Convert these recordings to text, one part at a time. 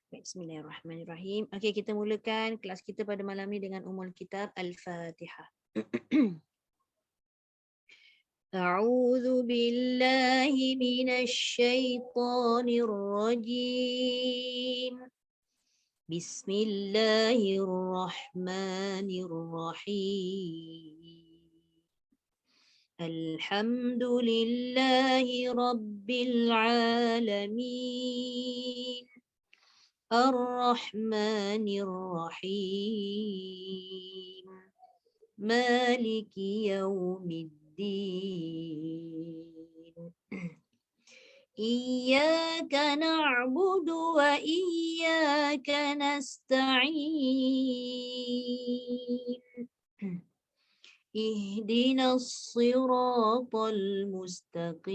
Bismillahirrahmanirrahim. Okey, kita mulakan kelas kita pada malam ni dengan Ummul Kitab Al-Fatihah. A'udzu billahi minasy syaithanir rajim. Bismillahirrahmanirrahim. Alhamdulillahi rabbil alamin. Ar-Rahmanir Rahim. Maliki yaumiddin. Iyyaka na'budu wa iyyaka nasta'in. Ihdinas siratal mustaqim.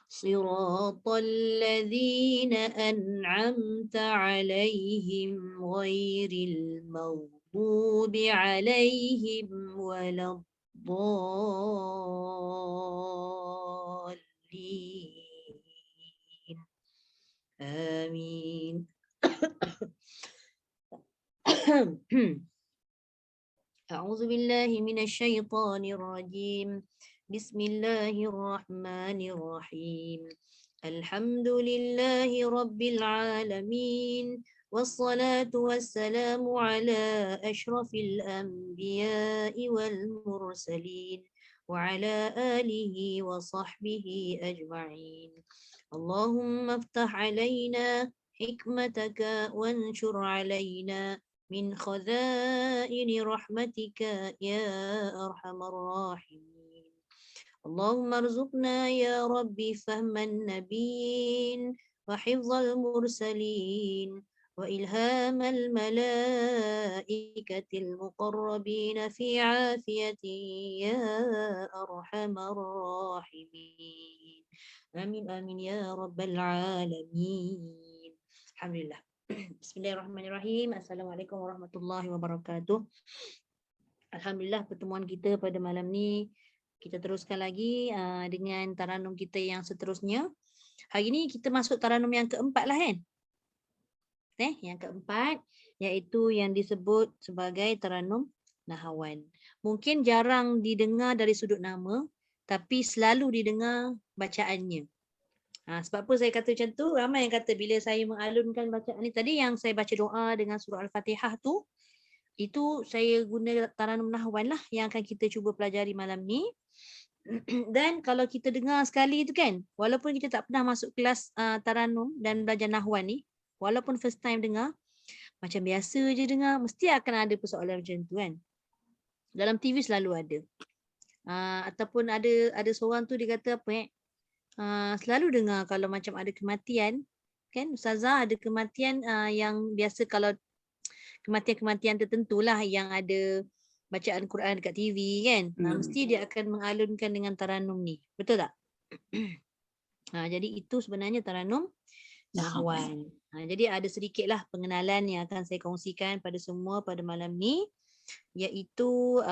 صراط الذين أنعمت عليهم غير المغضوب عليهم ولا الضالين آمين. أعوذ بالله من الشيطان الرجيم. بسم الله الرحمن الرحيم. الحمد لله رب العالمين والصلاة والسلام على أشرف الأنبياء والمرسلين وعلى آله وصحبه أجمعين. اللهم افتح علينا حكمتك وانشر علينا من خزائن رحمتك يا أرحم الراحمين. اللهم ارزقنا يا ربي فهم النبيين وحفظ المرسلين وإلهام الملائكة المقربين في عافية يا أرحم الراحمين. آمين آمين يا رب العالمين. الحمد لله. Bismillahirrahmanirrahim. Assalamualaikum warahmatullahi wabarakatuh. Alhamdulillah, pertemuan kita pada malam ni kita teruskan lagi dengan taranum kita yang seterusnya. Hari ni kita masuk taranum yang keempat lah kan? Yang keempat iaitu yang disebut sebagai taranum nahawan. Mungkin jarang didengar dari sudut nama, tapi selalu didengar bacaannya. Sebab apa saya kata macam tu? Ramai yang kata bila saya mengalunkan bacaan ni tadi, yang saya baca doa dengan surah Al-Fatihah tu, itu saya guna taranum nahwan lah yang akan kita cuba pelajari malam ni. Dan kalau kita dengar sekali tu kan, walaupun kita tak pernah masuk kelas taranum dan belajar nahwan ni, walaupun first time dengar, macam biasa je dengar, mesti akan ada persoalan macam tu kan. Dalam TV selalu ada. Ataupun ada seorang tu dia kata apa selalu dengar kalau macam ada kematian kan, ustazah ada kematian yang biasa kalau kematian-kematian tertentu lah yang ada bacaan Quran dekat TV kan, mesti dia akan mengalunkan dengan taranum ni, betul tak? Jadi itu sebenarnya taranum nahwan. Jadi ada sedikitlah pengenalan yang akan saya kongsikan pada semua pada malam ni, iaitu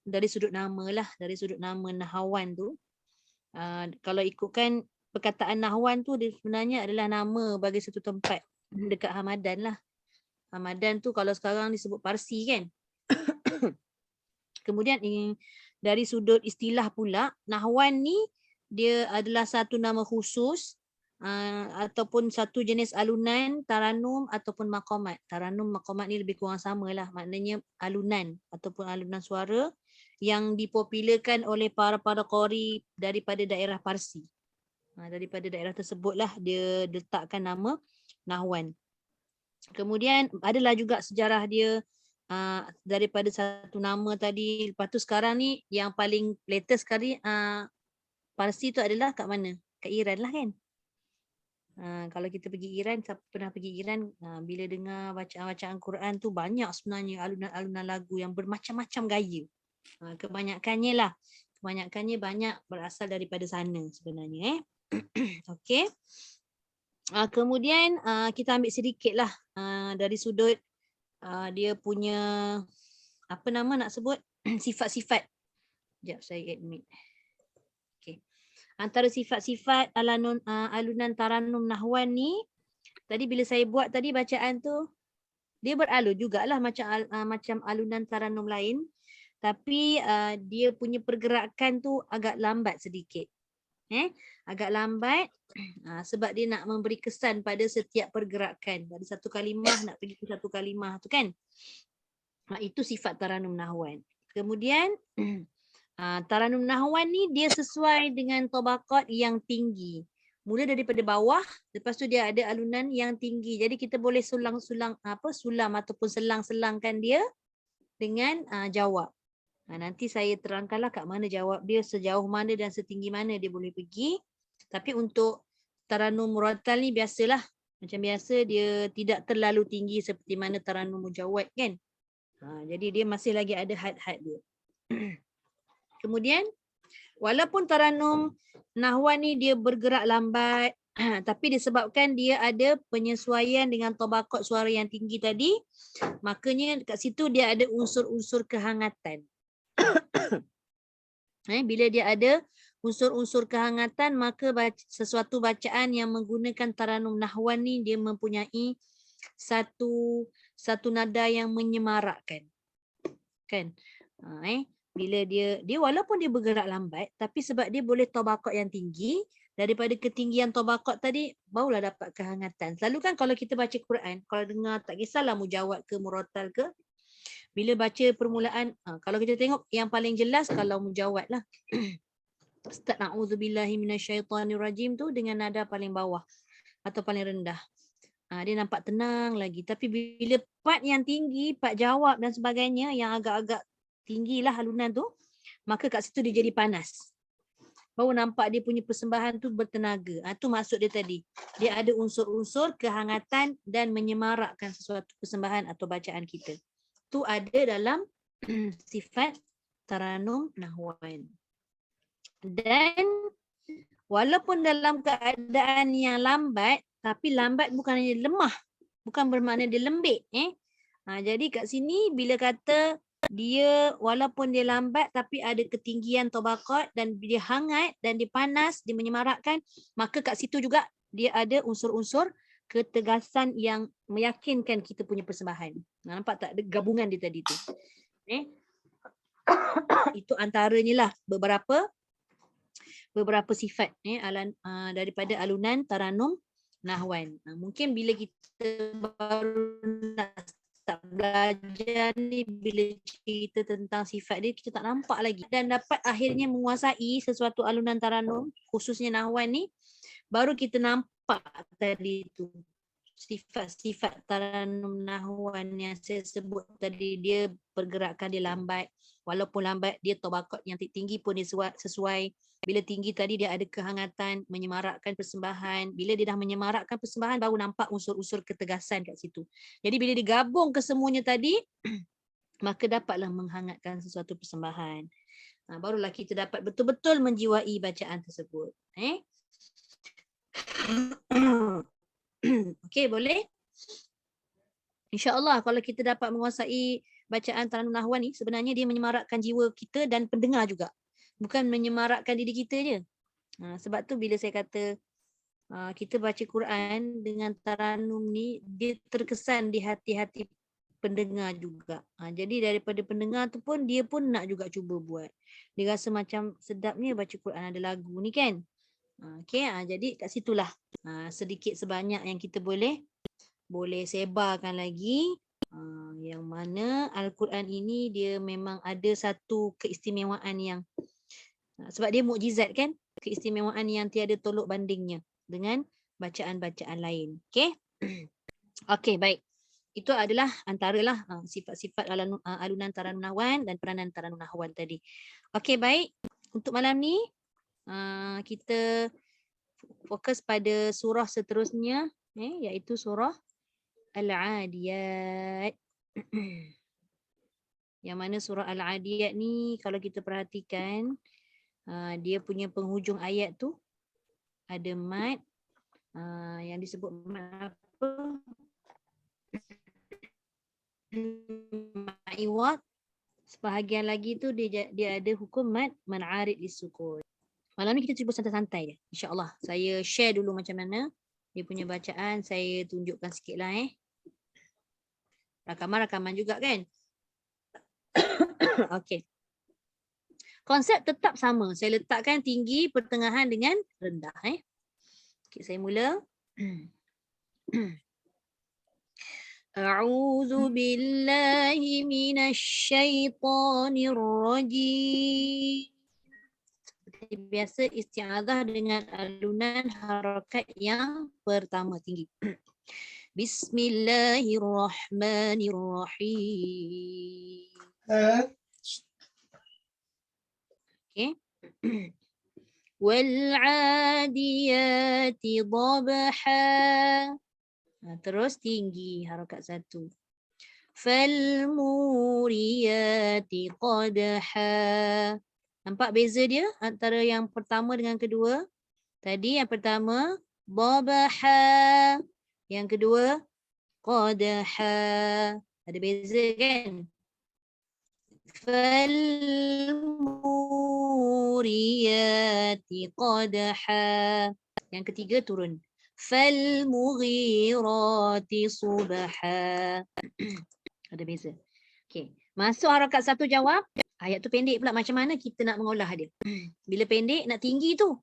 dari sudut nama lah, dari sudut nama nahawan tu. Kalau ikutkan perkataan nahwan tu, dia sebenarnya adalah nama bagi satu tempat dekat Hamadan lah. Hamadan tu kalau sekarang disebut Parsi kan. Kemudian dari sudut istilah pula, nahwan ni dia adalah satu nama khusus ataupun satu jenis alunan, taranum ataupun maqamat. Taranum, maqamat ni lebih kurang sama lah, maknanya alunan ataupun alunan suara yang dipopularkan oleh para qari daripada daerah Parsi. Daripada daerah tersebutlah dia letakkan nama nahwan. Kemudian adalah juga sejarah dia daripada satu nama tadi. Lepas tu sekarang ni yang paling latest sekali Parsi tu adalah kat mana? Kat Iran lah kan. Kalau kita pergi Iran, siapa pernah pergi Iran, bila dengar bacaan-bacaan Quran tu banyak sebenarnya alunan-alunan lagu yang bermacam-macam gaya. Kebanyakannya banyak berasal daripada sana sebenarnya. Okey. Kemudian kita ambil sedikit lah dari sudut dia punya apa nama nak sebut sifat-sifat. Sekejap saya admit. Okey. Antara sifat-sifat alunan Taranum Nahwan ni, tadi bila saya buat tadi bacaan tu, dia beralun jugalah macam alunan Taranum lain. Tapi dia punya pergerakan tu agak lambat sedikit. Agak lambat sebab dia nak memberi kesan pada setiap pergerakan. Dari satu kalimah nak pergi ke satu kalimah tu kan. Itu sifat Taranum Nahwan. Kemudian Taranum Nahwan ni dia sesuai dengan tabaqat yang tinggi. Mula daripada bawah, lepas tu dia ada alunan yang tinggi. Jadi kita boleh sulam ataupun selang-selangkan dia dengan jawab. Nanti saya terangkanlah kat mana jawab dia, sejauh mana dan setinggi mana dia boleh pergi. Tapi untuk Taranum Murattal ni biasalah. Macam biasa dia tidak terlalu tinggi seperti mana Taranum Mujawwad kan. Jadi dia masih lagi ada had-had dia. Kemudian walaupun Taranum Nahwan ni dia bergerak lambat, tapi disebabkan dia ada penyesuaian dengan tabaqat suara yang tinggi tadi, makanya kat situ dia ada unsur-unsur kehangatan. Bila dia ada unsur-unsur kehangatan, maka sesuatu bacaan yang menggunakan Taranum Nahwan ni dia mempunyai satu nada yang menyemarakkan. Kan? Bila dia walaupun dia bergerak lambat, tapi sebab dia boleh tabaqat yang tinggi, daripada ketinggian tabaqat tadi barulah dapat kehangatan. Selalu kan kalau kita baca Quran, kalau dengar tak kisahlah mujawad ke murattal ke, bila baca permulaan, kalau kita tengok yang paling jelas kalau mujawad lah. Ustaz na'udzubillahi minasyaitanirrajim tu dengan nada paling bawah atau paling rendah. Dia nampak tenang lagi. Tapi bila part yang tinggi, part jawab dan sebagainya yang agak-agak tinggilah halunan tu, maka kat situ dia jadi panas. Baru nampak dia punya persembahan tu bertenaga. Tu maksud dia tadi. Dia ada unsur-unsur kehangatan dan menyemarakkan sesuatu persembahan atau bacaan kita. Tu ada dalam sifat Taranum Nahwan. Dan walaupun dalam keadaan yang lambat, tapi lambat bukannya lemah. Bukan bermakna dia lembik. Jadi kat sini bila kata dia walaupun dia lambat tapi ada ketinggian tabaqat dan dia hangat dan dia panas, dia menyemarakkan, maka kat situ juga dia ada unsur-unsur ketegasan yang meyakinkan kita punya persembahan. Nampak tak gabungan dia tadi tu? Itu antaranya lah beberapa sifat daripada alunan Taranum Nahwan. Mungkin bila kita baru nak start belajar ni, bila cerita tentang sifat dia, kita tak nampak lagi. Dan dapat akhirnya menguasai sesuatu alunan Taranum, khususnya Nahwan ni, baru kita nampak tadi tu. Sifat-sifat Taranum Nahwan yang saya sebut tadi, dia pergerakan dia lambat. Walaupun lambat, dia tabaqat yang tinggi pun dia sesuai. Bila tinggi tadi dia ada kehangatan, menyemarakkan persembahan. Bila dia dah menyemarakkan persembahan, baru nampak unsur-unsur ketegasan kat situ. Jadi bila digabung kesemuanya tadi, maka dapatlah menghangatkan sesuatu persembahan. Barulah kita dapat betul-betul menjiwai bacaan tersebut. Okey, boleh? InsyaAllah kalau kita dapat menguasai bacaan Taranum Nahwan ni, sebenarnya dia menyemarakkan jiwa kita dan pendengar juga. Bukan menyemarakkan diri kita je. Sebab tu bila saya kata kita baca Quran dengan Taranum ni, dia terkesan di hati-hati pendengar juga. Jadi daripada pendengar tu pun, dia pun nak juga cuba buat. Dia rasa macam sedapnya baca Quran ada lagu ni kan. Okay, jadi kat situlah sedikit sebanyak yang kita boleh sebarkan lagi. Yang mana Al-Quran ini dia memang ada satu keistimewaan yang sebab dia mukjizat kan, keistimewaan yang tiada tolok bandingnya dengan bacaan-bacaan lain. Okey. Okey, baik. Itu adalah antaralah sifat-sifat alunan Taranum Nahwan dan peranan Taranum Nahwan tadi. Okey, baik. Untuk malam ni kita fokus pada surah seterusnya, iaitu surah Al-Adiyat. Yang mana surah Al-Adiyat ni kalau kita perhatikan, dia punya penghujung ayat tu ada mad yang disebut mad apa? Iwad. Sebahagian lagi tu dia ada hukum mad man'arid lisukun. Malam ni kita cuba santai-santai je. InsyaAllah. Saya share dulu macam mana dia punya bacaan. Saya tunjukkan sikit lah Rakaman-rakaman juga kan. Okey. Konsep tetap sama. Saya letakkan tinggi, pertengahan dengan rendah. Okay, saya mula. A'udzu billahi minasyaitonir rajim. Seperti biasa isti'adzah dengan alunan harakat yang pertama tinggi. Bismillahirrahmanirrahim. Okay. Wal'adiyati dhabha. Terus tinggi harakat 1. Falmuriyati qadha. Nampak beza dia antara yang pertama dengan kedua? Tadi yang pertama dhabha, yang kedua qadha. Ada beza kan? Falmuriyati qadha. Yang ketiga turun. Falmughirati subha. Ada beza. Okey. Masuk harakat 1 jawab. Ayat tu pendek pula, macam mana kita nak mengolah dia? Bila pendek nak tinggi tu.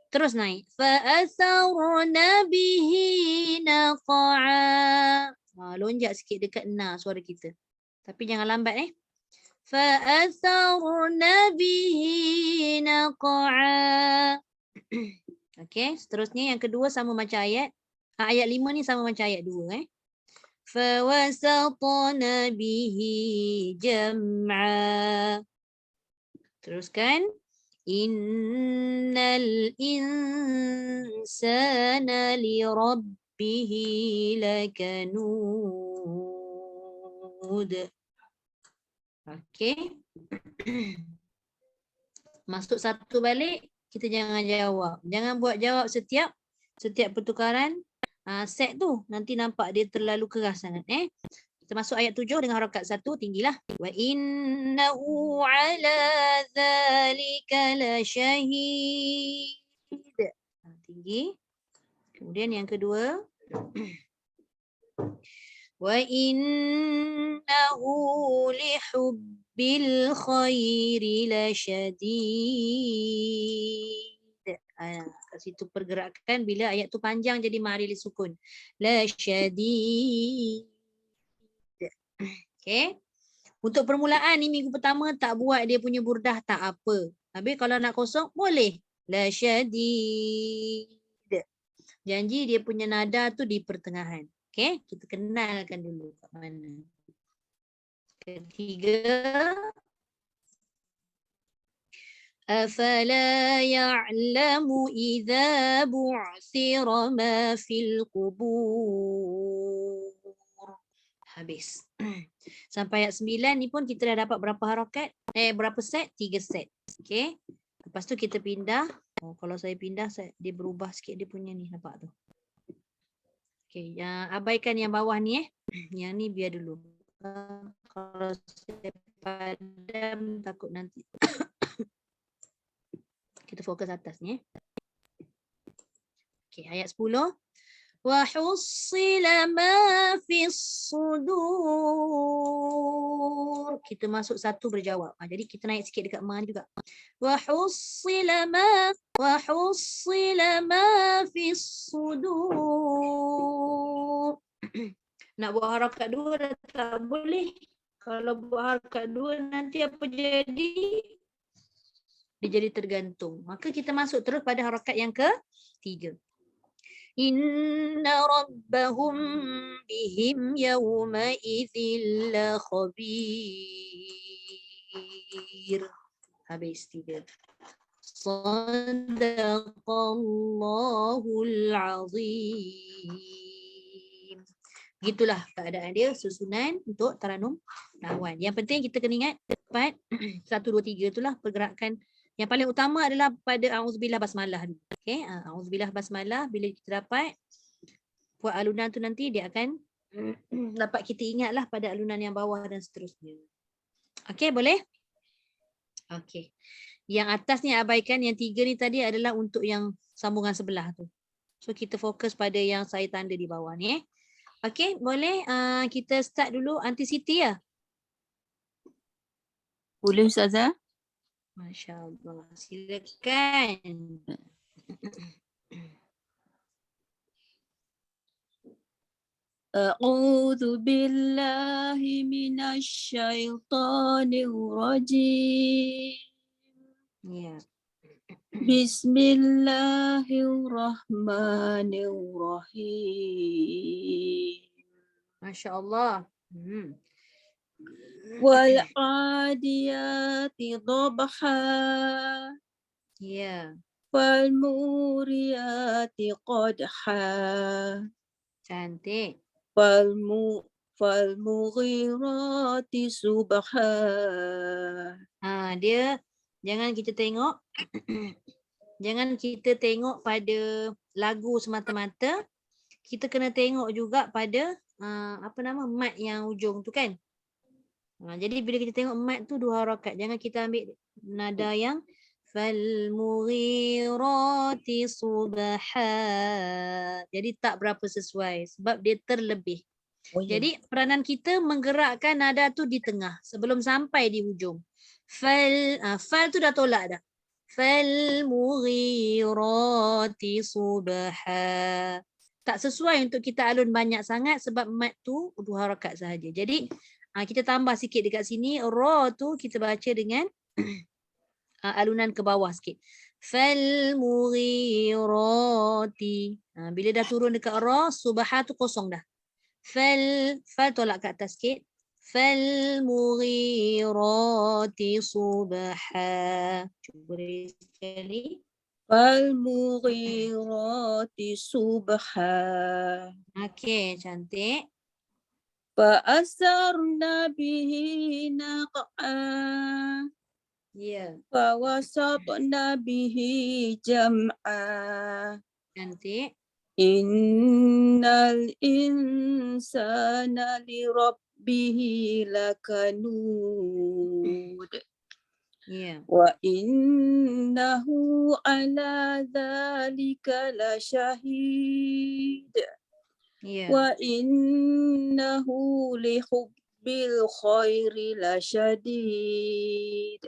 Terus naik. Fa'asarna bihi naqa'a. Lonjak sikit dekat na suara kita. Tapi jangan lambat Fa'asarna bihi naqa'a. Okey, seterusnya yang kedua sama macam ayat. Ayat 5 ni sama macam ayat 2 Fawasatna bihi jam'a. Teruskan. Innal insana li rabbihi lakanud. Okey. Masuk satu balik. Kita jangan jawab. Jangan buat jawab setiap pertukaran set tu. Nanti nampak dia terlalu keras sangat. Kita masuk ayat 7 dengan harakat 1. Tinggilah. Wa innahu ala dhalika la syahid. Tinggi. Kemudian yang kedua. Wa innahu lihubbil khairi la syadid. Kat situ pergerakan bila ayat tu panjang jadi mari li sukun. La syadid. Okey. Untuk permulaan ni minggu pertama tak buat dia punya burdah tak apa. Habis kalau nak kosong boleh. La syadid. Janji dia punya nada tu di pertengahan. Okey, kita kenalkan dulu kat mana. Ketiga. Afala ya'lamu idza bu'thira ma fil qubur. Habis. Sampai ayat 9 ni pun kita dah dapat berapa harakat? Berapa set? 3 set. Okey. Lepas tu kita pindah. Kalau saya pindah dia berubah sikit dia punya ni, nampak tu. Okey, abaikan yang bawah ni Yang ni biar dulu. Kalau saya padam takut nanti. Kita fokus atas ni Okey, ayat 10. Wa hussila ma fis sudur. Kita masuk satu berjawab. Jadi kita naik sikit dekat ma juga. Wa hussila ma fis sudur. Nak buat harakat 2 dah tak boleh. Kalau buat harakat 2 nanti apa jadi? Dia jadi tergantung. Maka kita masuk terus pada harakat yang ke-3. Inna rabbahum bihim yawma idzil la khabir. Habis 3. Sadaqallahul azim. Begitulah keadaan dia, susunan untuk taranum nahwan. Yang penting kita kena ingat tepat 1, 2, 3 itulah pergerakan. Yang paling utama adalah pada auzubillah basmalah. Okey, auzubillah basmalah bila kita dapat buat alunan tu nanti dia akan dapat kita ingatlah pada alunan yang bawah dan seterusnya. Okey, boleh? Okey. Yang atas ni abaikan, yang 3 ni tadi adalah untuk yang sambungan sebelah tu. So kita fokus pada yang saya tanda di bawah ni. Okey, boleh kita start dulu Aunty Siti ya? Boleh Ustazah? Masya-Allah. Silakan. A'udzu billahi minasy syaithanir rajim. Ya. Bismillahirrahmanirrahim. Masya-Allah. Wal 'adiyati dhabha. Ya. Fal muriyati qadha. Cantik. Fal mughirati subha. Dia jangan kita tengok jangan kita tengok pada lagu semata-mata. Kita kena tengok juga pada mat yang ujung tu kan. Jadi bila kita tengok mat tu 2 harakat. Jangan kita ambil nada yang fal mughirati subha. Jadi tak berapa sesuai sebab dia terlebih. Jadi peranan kita menggerakkan nada tu di tengah sebelum sampai di hujung. Fal tu dah tolak dah. Fal mughirati subha. Tak sesuai untuk kita alun banyak sangat sebab mat tu 2 harakat sahaja. Jadi kita tambah sikit dekat sini. Ra tu kita baca dengan alunan ke bawah sikit. Fal mughirati. Bila dah turun dekat ra, subha tu kosong dah. Fal tolak ke atas sikit. Fal mughirati subha. Cuba sekali. Fal mughirati subha. Okey, cantik. Fa asarna bihi naq'a. Ya. Fa wasatna bihi jam'a. Cantik. Innal insana li rabbihi lakanud. Ya. Wa innahu ala dhalika lasyahid. Ya. Wa innahu li hubbil khairi lasyadid.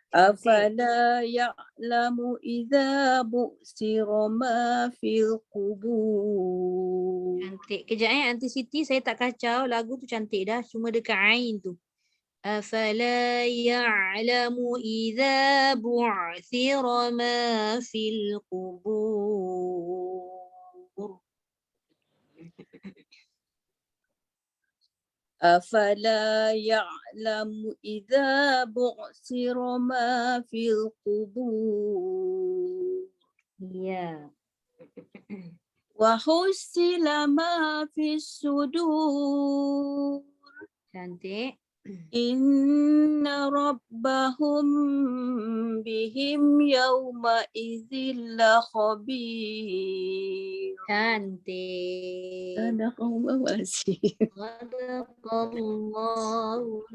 Afala ya'lamu idza bu'sira ma fil qubur. Cantik. Kejap Aunty Siti, saya tak kacau. Lagu tu cantik dah. Cuma dekat ain tu. Afala ya'lamu idza bu'thira ma fil qubur. Afala ya'lamu idza bu'sira ma fil qubur. Ya. Wa husila ma fis sudur. Cantik. Inna rabbahum bihim yawma idzil la khabir. Cantik. Sadaqallahul azim. Sadaqallahul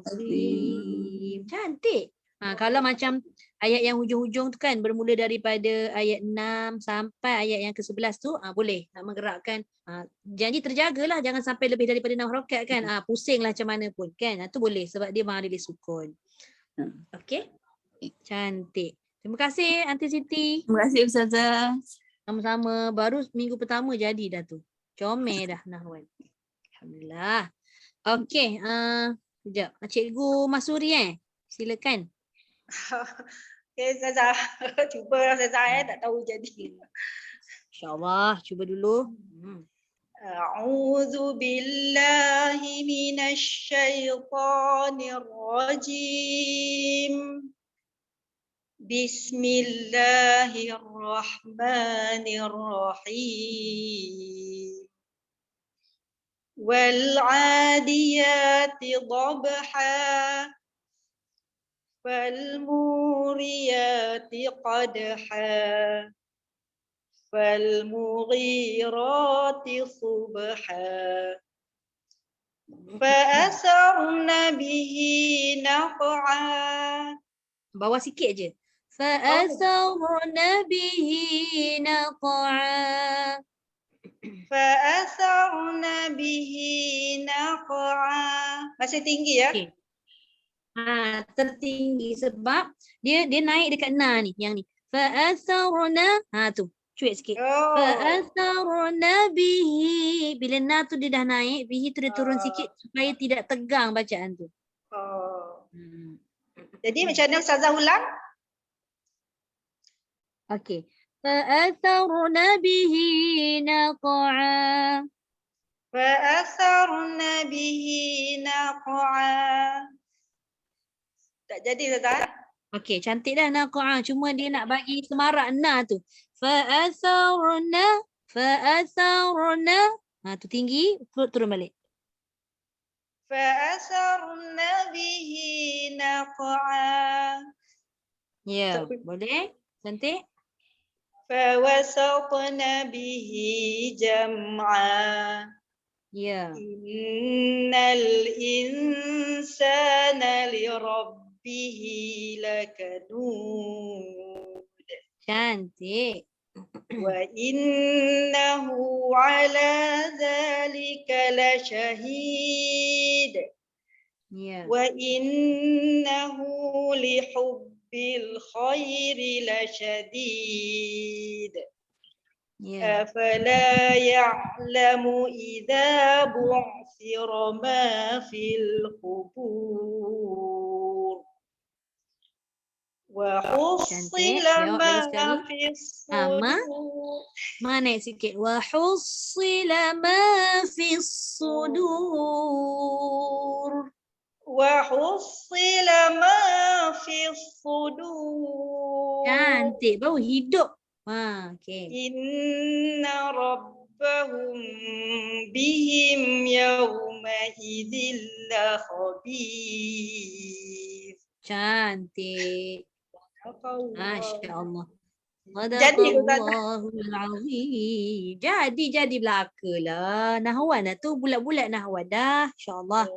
azim. Cantik. Kalau macam ayat yang hujung-hujung tu kan bermula daripada ayat 6 sampai ayat yang ke-11 tu boleh nak menggerakkan. Janji terjagalah jangan sampai lebih daripada 6 harakat kan. Pusinglah macam mana pun kan. Tu boleh sebab dia ma'rif sukun. Okey. Cantik. Terima kasih Aunty Siti. Terima kasih Ustazah. Sama-sama. Baru minggu pertama jadi dah tu. Comel dah Nahwan. Alhamdulillah. Okey. Sekejap. Cikgu Masuri silakan. Okay, Ustazah. Cuba Ustazah tak tahu jadi. InsyaAllah. Cuba dulu. A'udzu billahi minasy syaithanir rajim. Bismillahirrahmanirrahim. Wal 'adiyati dhabha. فالموريات قدحا فالمغيرات صبحا فأثرن به نقعا Bawah sikit je. Oh, Fa'atharna bihi naq'a. fa'asarna bihi naq'a. Masih tinggi ya? Okey. Tertinggi sebab dia naik dekat na ni, yang ni. Fa'atharna, tu. Cuit sikit. Oh. Fa'atharna bihi. Bila na tu dia dah naik, bihi tu dia turun sikit supaya tidak tegang bacaan tu. Oh. Hmm. Jadi macam mana Ustazah ulang? Okey. Fa'atharna bihi naq'a. Fa'asarna bihi naq'a. Tak jadi Ustazah? Okey, cantik dah naq'a. Cuma dia nak bagi semarak na tu. Fa'atharna. Tu tinggi, turun balik. Fa'asarna bihi naq'a. Ya, boleh? Cantik? Fawasatna bihi jam'a. Ya. Innal insana li rabbihi lakanud. Cantik. Wa innahu ala dhalika lashahid. Ya. Wa innahu li hubbil khairi lashadid. Ya. أفلا يعلم إذا بعثر ما في القبور وحصل Jawab ما lagi sekali. في Ma الصدور naik sikit. Wa hussila ma fi sudur. وحصل ما في الصدور Cantik. Baru hidup. Okey. إن ربهم بهم يومئذ لخبير. Cantik. Masya Allah. Jadi Ustazah. Sadaqallahul azim. Jadi belaka lah. Nahwan lah tu, bulat-bulat nahwan dah. InsyaAllah.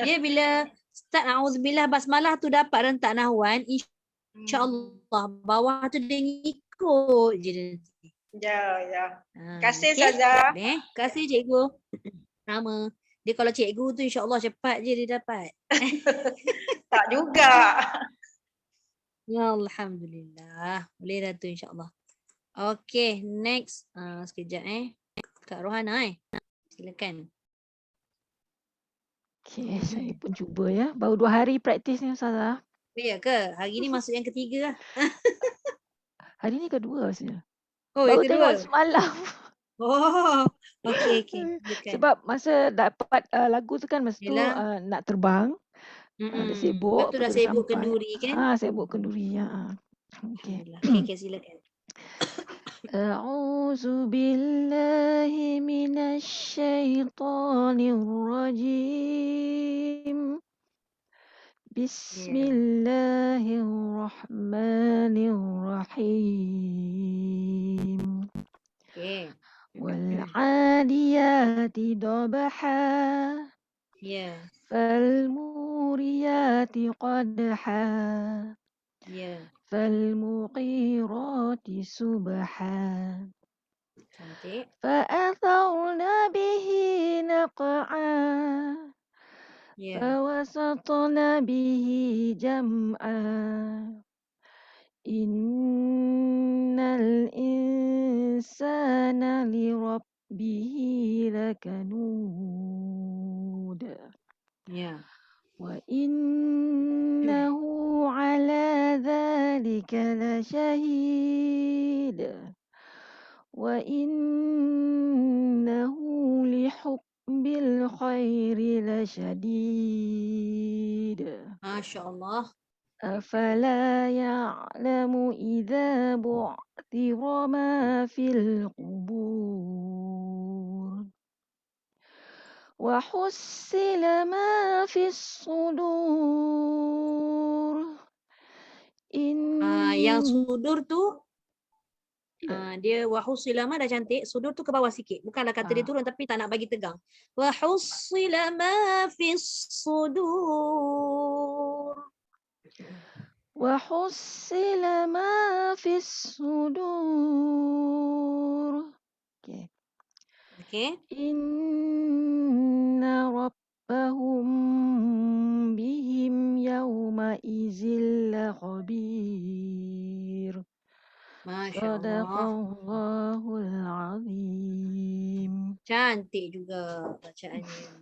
Dia bila start a'udzubillah basmalah tu dapat rentak nahwan, InsyaAllah bawah tu dia ngikut je dia. Ya. Kasih Okey? Ustazah. Terima kasih cikgu. Sama. Dia kalau cikgu tu insyaAllah cepat je dia dapat. Tak juga. Ya Alhamdulillah. Boleh dah tu insyaAllah. Okey, next. Sekejap Kak Rohana silakan. Okey, saya pun cuba ya. Baru 2 hari praktis ni Ustazah. Ya ke? Hari ni masuk yang ketiga lah. Hari ni kedua saja. Oh, Baru yang kedua. tengok semalam. Oh, okey. Silakan. Sebab masa dapat lagu tu kan masa tu Yelah. nak terbang. Dah sibuk. Lepas tu dah betul sibuk sampai. kenduri kan? Sibuk kenduri ya. Okey. Okey, silakan. A'udzu billahi minasy syaithanir rajim. Bismillahirrahmanirrahim. Okey. Wal 'adiyati dhabha. Ya. Fal muriyati qadha. Ya. Fal muqirati subha. Cantik. Fa'atharna bihi naq'a. Ya. Fawasatna bihi jam'a. Innal insana li rabbihi lakanud. Ya. Wa innahu ala dhalika lashahid. Wa innahu li hubbil khairi lashadid. Masya Allah. أفلا يعلم إذا بعثر ما في القبور وحصل ما في الصدور Yang sudur tu dia wahusilama dah cantik. Sudur tu ke bawah sikit. Bukanlah kata dia turun tapi tak nak bagi tegang. Wahusilama fis sudur. وحصل ما في الصدور. Okay. Okey. إن ربهم بهم يومئذ لخبير. Masya صدق Allah. الله العظيم. Cantik juga bacaannya.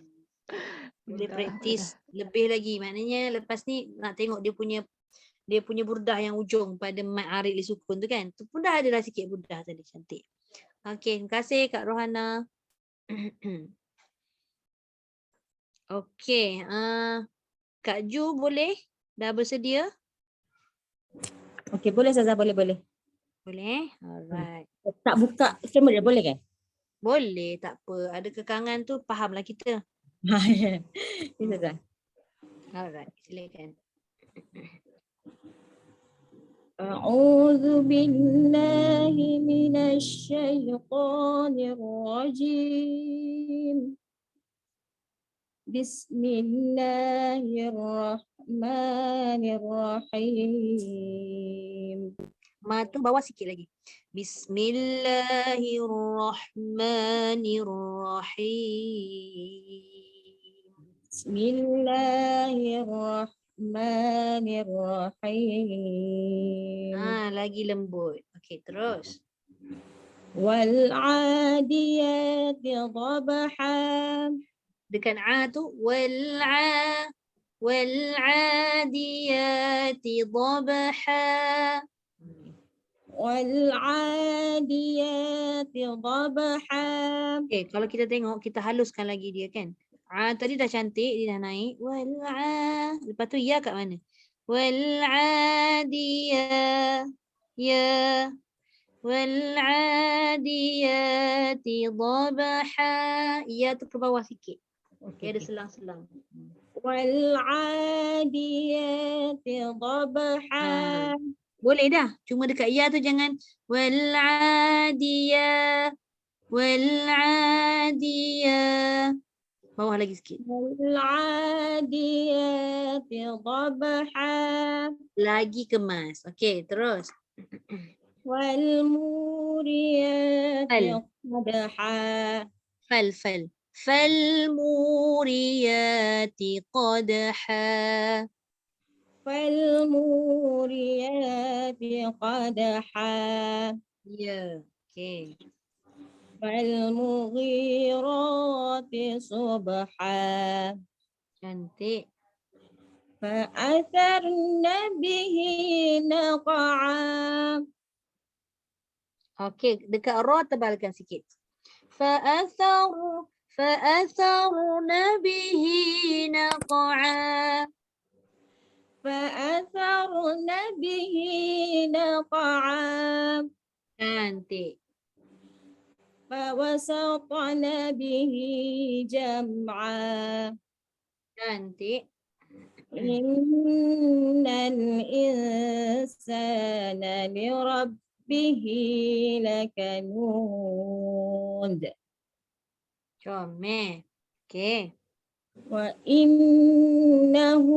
Boleh Mudah, praktis lebih lagi. Maknanya lepas ni nak tengok dia punya burdah yang ujung pada mat arid li sukun tu kan. Tu pun dah ada dah sikit burdah tadi. Cantik. Okey, terima kasih Kak Rohana. Okey, Kak Ju boleh? Dah bersedia? Okey, boleh Ustazah, boleh. Boleh? Alright. Tak buka kamera boleh kan? Boleh, tak apa. Ada kekangan tu fahamlah kita. Ya, Ustazah. Alright, silakan. أعوذ بالله من الشيطان الرجيم. بسم الله الرحمن الرحيم. Ma tu bawah sikit lagi. Bismillahirrahmanirrahim. Bismillahirrahmanirrahim. Lagi lembut. Okey, terus. Wal-'adiyati dhabha. Dekat tu wal'adiyati dhabha. Wal-'adiyati dhabha. Okey, kalau kita tengok, kita haluskan lagi dia kan. Tadi dah cantik, dia dah naik. Lepas tu ya kat mana? Wal'adiyah. Ya. Wal'adiyati dhabha. Ya tu ke bawah sikit. Dia ada selang-selang. Wal-'adiyati dhabha. Boleh dah. Cuma dekat ya tu jangan wal'adiyah. Wal'adiyah. Bawah lagi sikit. Wal-'adiyati dhabha. Lagi kemas. Okey, terus. Wal-muriyati qadha. Falmuriyati qadha. Fal-muriyati qadha. Ya, okey. Fal-mughirati subha. Cantik. Fa'atharna bihi naq'a. Okey, dekat ra tebalkan sikit. Fa'atharna bihi naq'a. Fa'atharna bihi naq'a. Cantik. Fawasatna bihi jam'a. Cantik. Innal insana lirabbihi lakanud. Comel. Okey. Wa innahu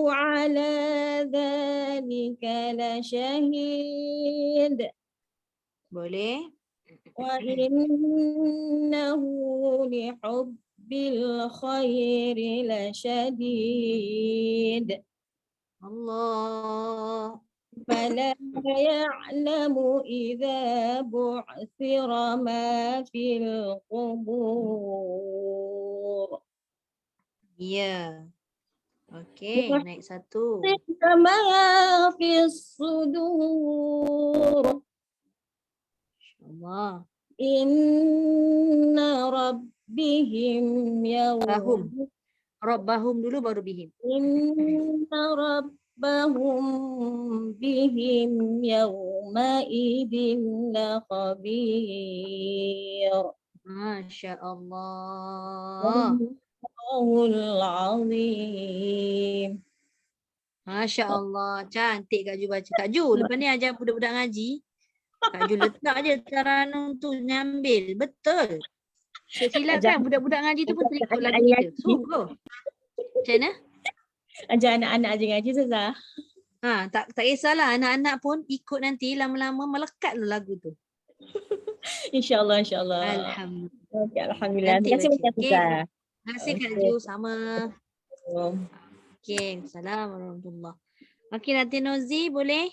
ala dhalika lasyahid. Boleh? Wa innahu lihubbil khairi lasyadid. Allah. فلا يعلم إذا بعثر ما في القبور. Ya. Okey, naik satu. ما في الصدور. Allah. إن ربهم Bahum. يوم. Rabbahum dulu baru bihim. إن ربهم بهم يومئذ لخبير. Masya Allah. Allahul Azim. Masya Allah. Cantik Kak Ju baca. Kak Ju, lepas ni ajar budak-budak ngaji. Kak Ju letak je taranum tu nyambil. Betul. Silap kan budak-budak ngaji tu pun terikut lagu kita. Sungguh. Macam mana? Ajar anak-anak je ngaji Ustazah. Tak kisahlah, anak-anak pun ikut nanti lama-lama melekat lo lagu tu. InsyaAllah, insyaAllah. Alhamdulillah. Okay, Alhamdulillah. Nanti Terima kasih baca. banyak Okey. Ustazah. Terima kasih Kak Okey. Ju, sama. Okey, Assalamualaikum warahmatullahi. Okey, Datin Nozi boleh?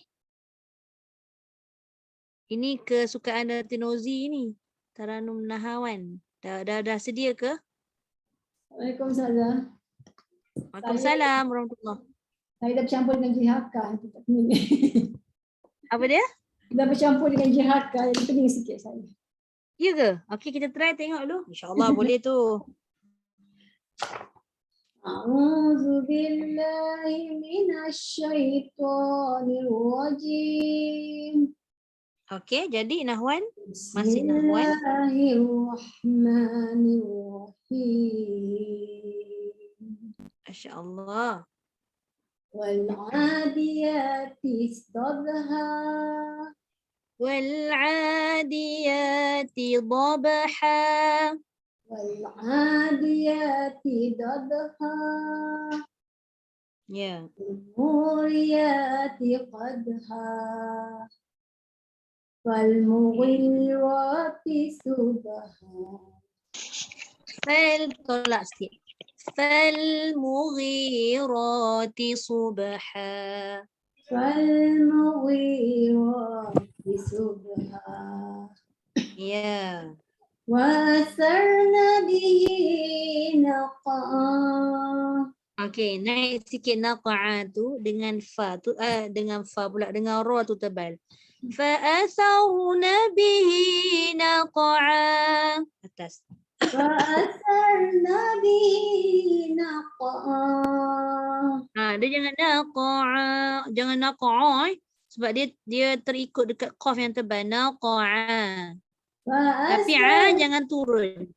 Ini kesukaan Datin Nozi ni. Taranum Nahawan. Dah sedia ke? Waalaikumsalam. Waalaikumsalam warahmatullahi. Saya dah bercampur dengan JHK. Apa dia? Dah bercampur dengan JHK. Jadi pening sikit saya. Ya ke? Okey, kita try tengok dulu. InsyaAllah boleh tu. A'udzu billahi minasyaitonir rajim. Okey, jadi Nahwan. Masih Nahwan. Bismillahirrahmanirrahim. Masya-Allah. Wal 'adiyati dabha. Wal'adiyati dhabha. Wal 'adiyati dabha. Ya. Muriyati qadha. Wal mughirati subha. Tolak sikit. Falmughirati subha. Wal mughirati subha. Ya. Wasarna bihi naqa. Okey, naik sikit naqa'a tu dengan fa tu dengan fa pula dengan ra tu tebal. Fa asarna bihi naqa'a. Atas. Wasarna bihi naqa. Dia jangan naqa'a, jangan naqa'a sebab dia terikut dekat qaf yang tebal naqa'a. Tapi jangan turun.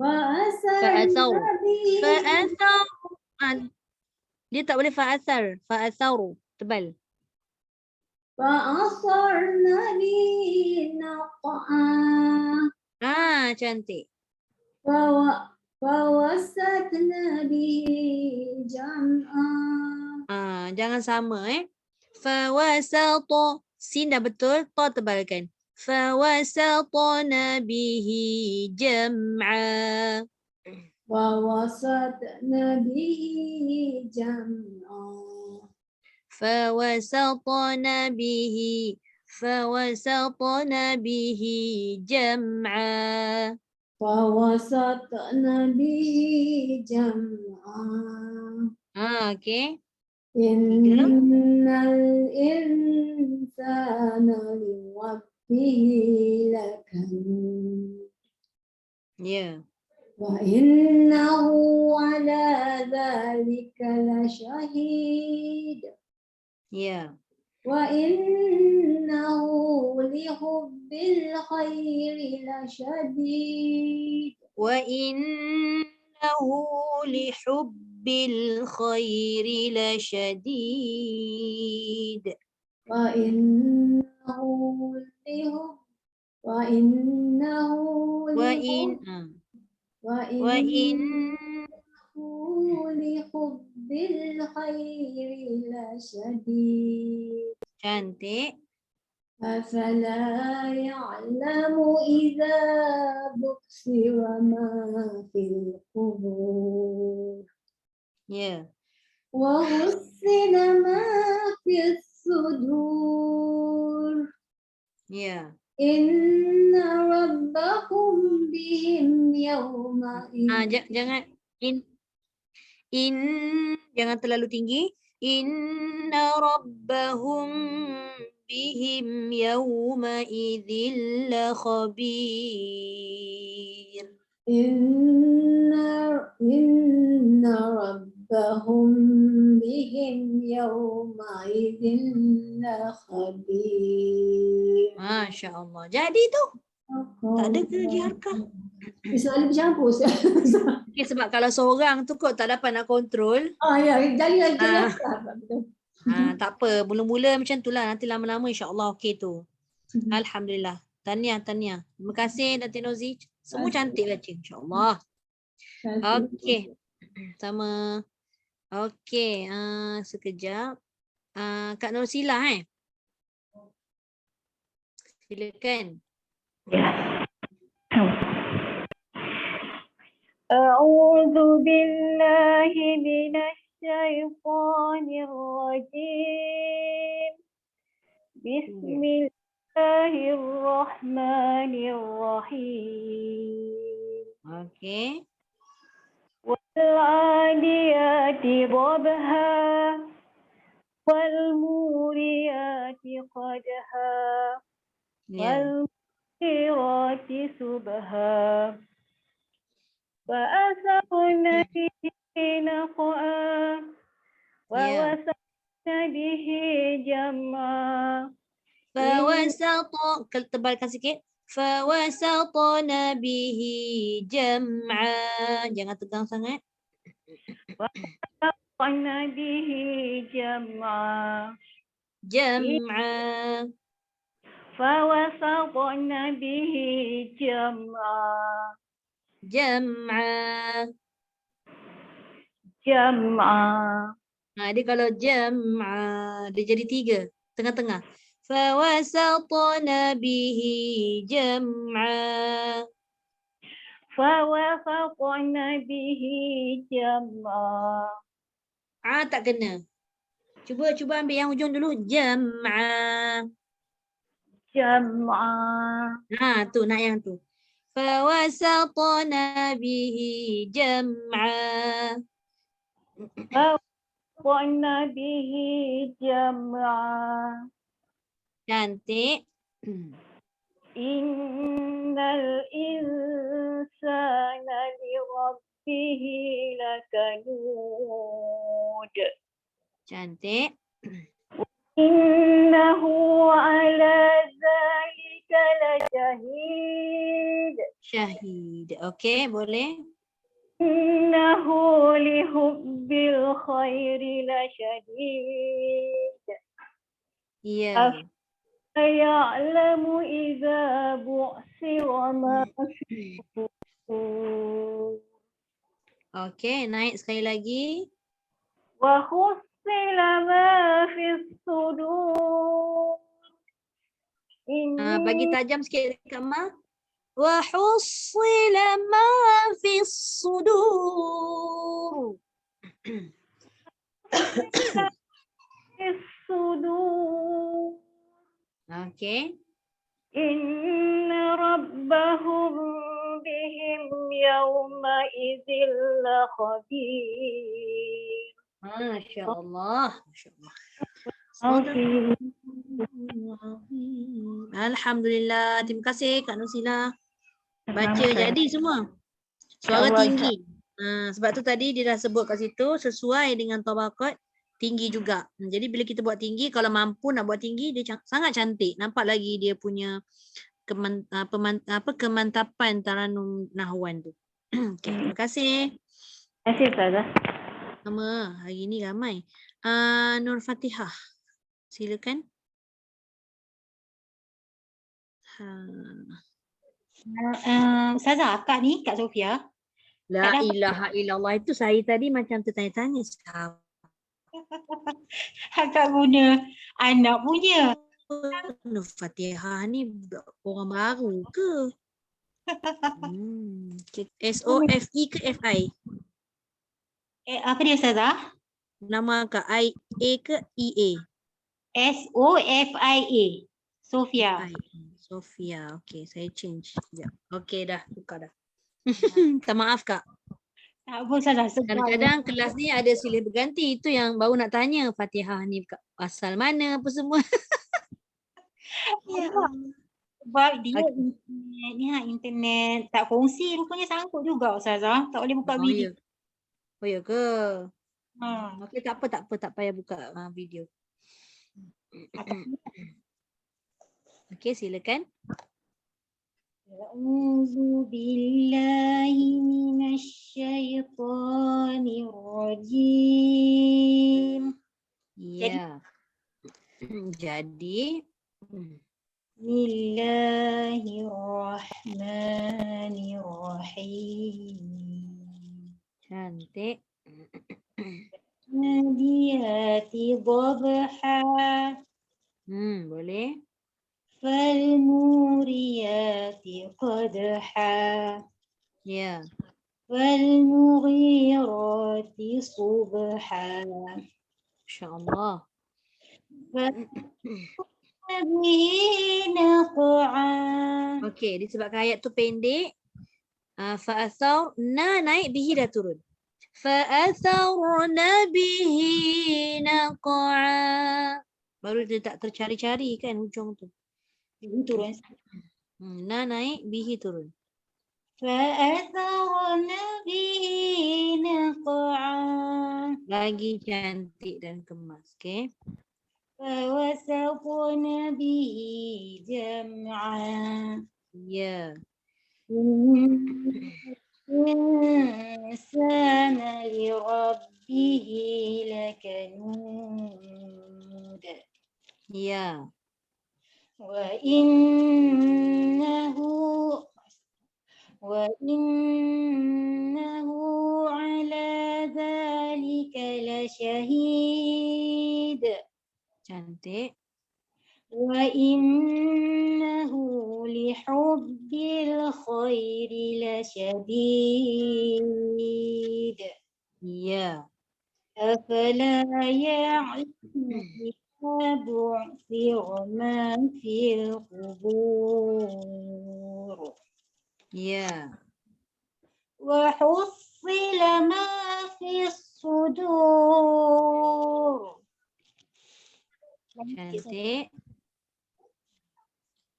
Fa'asar. Dia tak boleh fa'asar. Fa'asaru. Tebal. Fa'asarna bihi naqa. Cantik. Fawasatna bihi jam'a. Jangan sama Fawasata. Sin dah betul. Ta tebalkan. Fawasatna bihi jam'a. Fawasatna bihi jam'a. Fawasatna bihi jam'a. Fawasatna bihi jam'a. Okey. Innal insana liwabbihi lakanud. Ya. Wa innahu ala dhalika lashahid. Ya. Wa innahu lihubbil khairi lasyadid. Wa innahu lihubbil khairi lasyadid. Wa innahu lihub wa innahu Wa innahu lihubbil khairi lasyadid. Cantik. Afala ya'lamu idza buksira ma fil qubur. Ya. Wa hussila ma fis sudur. Ya. Inna rabbahum bihim yawma Jangan jangan terlalu tinggi. Inna rabbahum bihim yawma idzil khabir. Inna rabbahum bihim yawma idzin khabir. Masya Allah. Jadi tu. Tak ada ke JRK? Selalu bercampur. Okay, sebab kalau seorang tu kot tak dapat nak kontrol. Ya, jadi lagi. Tak apa. Mula-mula macam tu lah. Nanti lama-lama insyaAllah okey tu. Alhamdulillah. Tahniah. Terima kasih Datin Nozi. Semua cantik baca insyaAllah. Okey. Sama. Okey. Sekejap. Kak Nursila silakan. A'udzu billahi minasyaitonir rajim. Bismillahirrahmanirrahim. Okey. Wal-'adiyati dhabha wal-muriyati qadha Ya. wal-mughirati subha fa'asarna bihi naq'a wa Ya. wasatna bihi jam'a. Fawasata, tebalkan sikit. Fawasatna bihi jam'a. Jangan tegang sangat. Wasatna bihi jam'a. Jam'a. Fawasatna bihi jam'a. Jam'a. Jam'a. Dia kalau jam'a, dia jadi 3. Tengah-tengah. Fawasatna bihi jam'a. Fawasatna bihi jam'a. Tak kena. Cuba ambil yang hujung dulu. Jam'a. Jam'a. Tu nak yang tu. Fawasatna bihi jam'a. Fawasatna bihi jam'a. Cantik. Innal insana li rabbihi lakanud. Cantik. Innahu ala zalika lashahid. Syahid. Okey, boleh. Innahu li hubbil khairi lashadid. Ya. Ya'lamu idza bu'sira ma fi sudur. Okey, naik sekali lagi. Wa khussila ma fi sudur. Bagi tajam sikit dekat Ma. Wa hussila ma fi sudur. sudur. Okey. Inna rabbahum bihim yawma idzil lakhabir. Masya-Allah. Masya-Allah. Alhamdulillah. Terima kasih Kak Nursila. Baca jadi semua. Suara tinggi. Sebab tu tadi dia dah sebut kat situ sesuai dengan tabaqat tinggi juga. Jadi bila kita buat tinggi, kalau mampu nak buat tinggi, dia sangat cantik. Nampak lagi dia punya kemantapan taranum nahwan tu. Okay, terima kasih. Terima kasih Ustazah. Sama, hari ni ramai. Nur Fatihah, silakan. Ustazah, Kak ni, Kak Sofia. La ilaha illallah, itu saya tadi macam tertanya-tanya. Kakak guna anak punya. Nur Fatihah ni orang baru ke? SOFE ke FI? Apa dia Ustazah? Nama Kak A ke EA? SOFIA. Sofia. Sofia. Okey, saya change. Sekejap. Okey dah, buka dah. Minta maaf Kak. Tak apa Ustazah. Kadang-kadang kelas ni ada silih berganti. Itu yang baru nak tanya Fatihah ni asal mana apa semua. Ya. Sebab dia internet ni internet tak kongsi rupanya sangkut juga Ustazah. Tak boleh buka video. Oh ya ke? Okey, tak payah buka video. Okey, silakan. A'udzu billahi minasyaitonir rajim. Ya. Jadi Bismillahirrahmanirrahim. cantik. والعاديات ضبحا Boleh. فالموريات قدحا Ya. فالمغيرات صبحا Masya-Allah. فبه نقعا. Okey, disebabkan ayat tu pendek. Fa'athar na naik, bihi dah turun. Fa'atharna bihi naqa'a. Baru dia tak tercari-cari kan hujung tu. Ini turun. Na naik, bihi turun. فأثرن به نقعا Lagi cantik dan kemas. Okey. فوسطن به جمعا Ya. الإنسان لربه لكنود Ya. وإنه على ذلك لشهيد Cantik. وإنه لحب الخير لشديد Ya. أفلا يعلم إذا بعثر ما في القبور Ya. وحصل ما في الصدور. Cantik.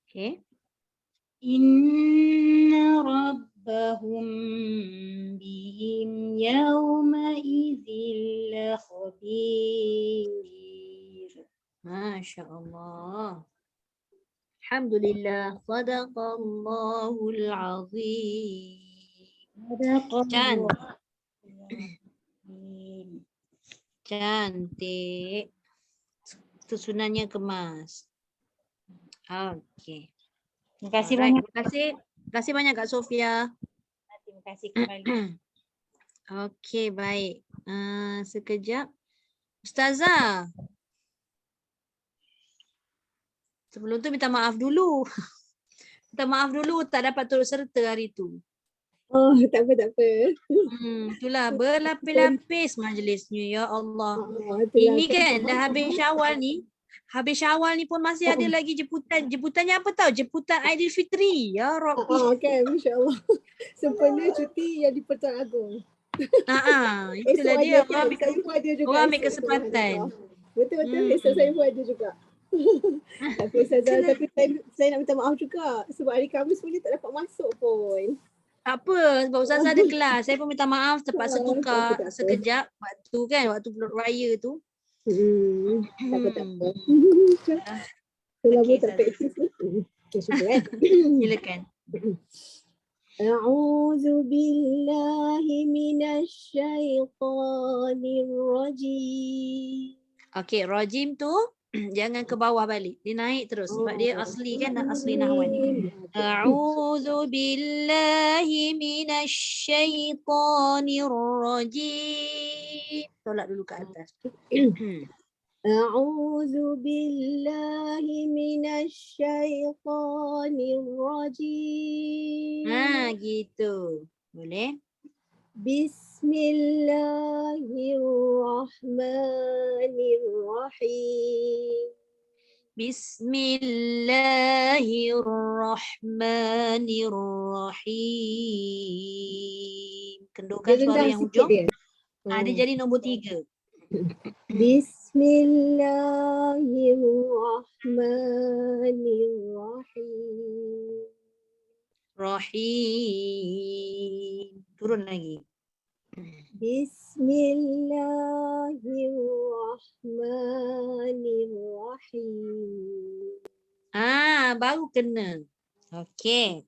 Okey. إن ربهم بهم يومئذ لخبير. Masya-Allah. Alhamdulillah. Sadaqallahul azim. صدق Can. الله العظيم. Cantik. Susunannya kemas. Okey. Terima kasih Alright, banyak. terima kasih. Terima kasih banyak Kak Sofia. Terima kasih kembali. Okey, baik. Sekejap. Ustazah. Sebelum tu minta maaf dulu. Minta maaf dulu tak dapat turut serta hari tu. Oh, tak apa, tak apa. Itulah berlapis-lapis majlisnya, ya Allah. Itulah Ini kan dah habis Syawal ni. Habis Syawal ni pun masih ada lagi jemputan. Jemputannya apa tahu? Jemputan Aidilfitri. Ya Rabbi. kan, Masya Allah. Sempena cuti yang di Pertuan Agong. Itulah Esok dia. ada kan? Saya pun ada juga. Orang ambil esok, kesempatan. Betul-betul. Esok saya pun ada juga. Tapi Ustazah, tapi saya nak minta maaf juga. Sebab hari Khamis pun dia tak dapat masuk pun. Tak apa, sebab Ustazah ada kelas. Saya pun minta maaf terpaksa tukar tak apa. sekejap waktu kan, waktu raya tu. Tak apa, tak apa. Selama Okey, tak Ustazah. praktis ni. Okay, syukur Silakan. أعوذ بالله من الشيطان الرجيم. Okey, rajim tu jangan ke bawah balik. Dia naik terus sebab dia asli kan, asli nahwan. A'udzu billahi minasy syaithanir rajim. Tolak dulu ke atas. أعوذ بالله من الشيطان الرجيم. Gitu. Boleh? بسم الله الرحمن الرحيم. Bismillahirrahmanirrahim. Kendurkan suara yang hujung. Dia jadi nombor 3. Bismillahirrahmanirrahim. Rahim. Turun lagi. Bismillahirrahmanirrahim. Baru kena. Okey.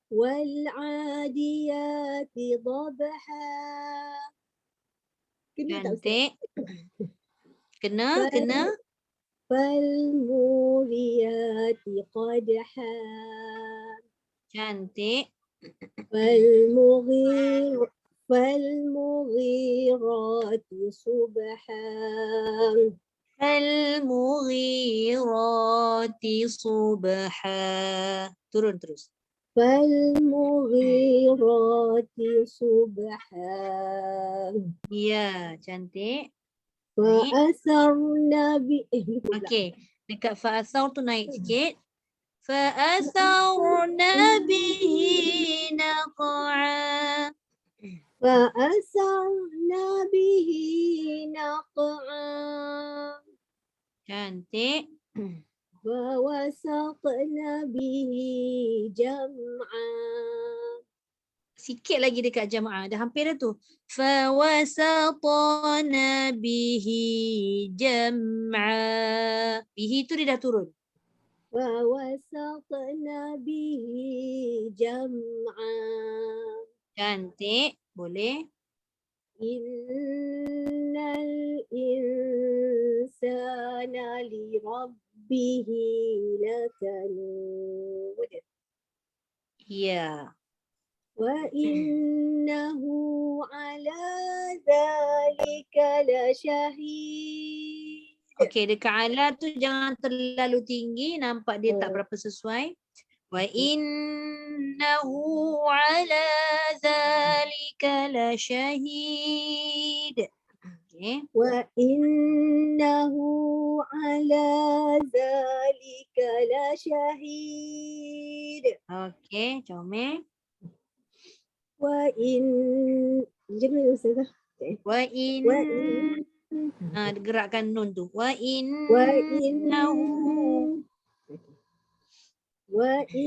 والعاديات ضبحا. Cantik. Kena. فالموريات قدحا. Cantik. فالمغيرات صبحا فالمغيرات صبحا. Turun terus. فالمغيرات صبحا Ya, cantik. فأثرن به Okey, dekat fa'asar tu naik sikit. Fa'asarna bihi naq'a. فأثرن به نقعا Cantik. فوسطن به جمعا Sikit lagi dekat jamaah. Dah hampir dah tu. Fawasatana bihi jam'a. Bihi tu dia dah turun. فوسطن به جمعا Cantik. Boleh. إن الإنسان لربه لكنود Ya. وإنه على ذلك لشهيد. Okey, dekat ala tu jangan terlalu tinggi. Nampak dia tak berapa sesuai. Wa innahu ala zalika lasyahid. Okey. وإنه على ذلك لشهيد. Okey, comel. وإن جميل أستاذة. Wa in gerakkan nun tu. Wa innahu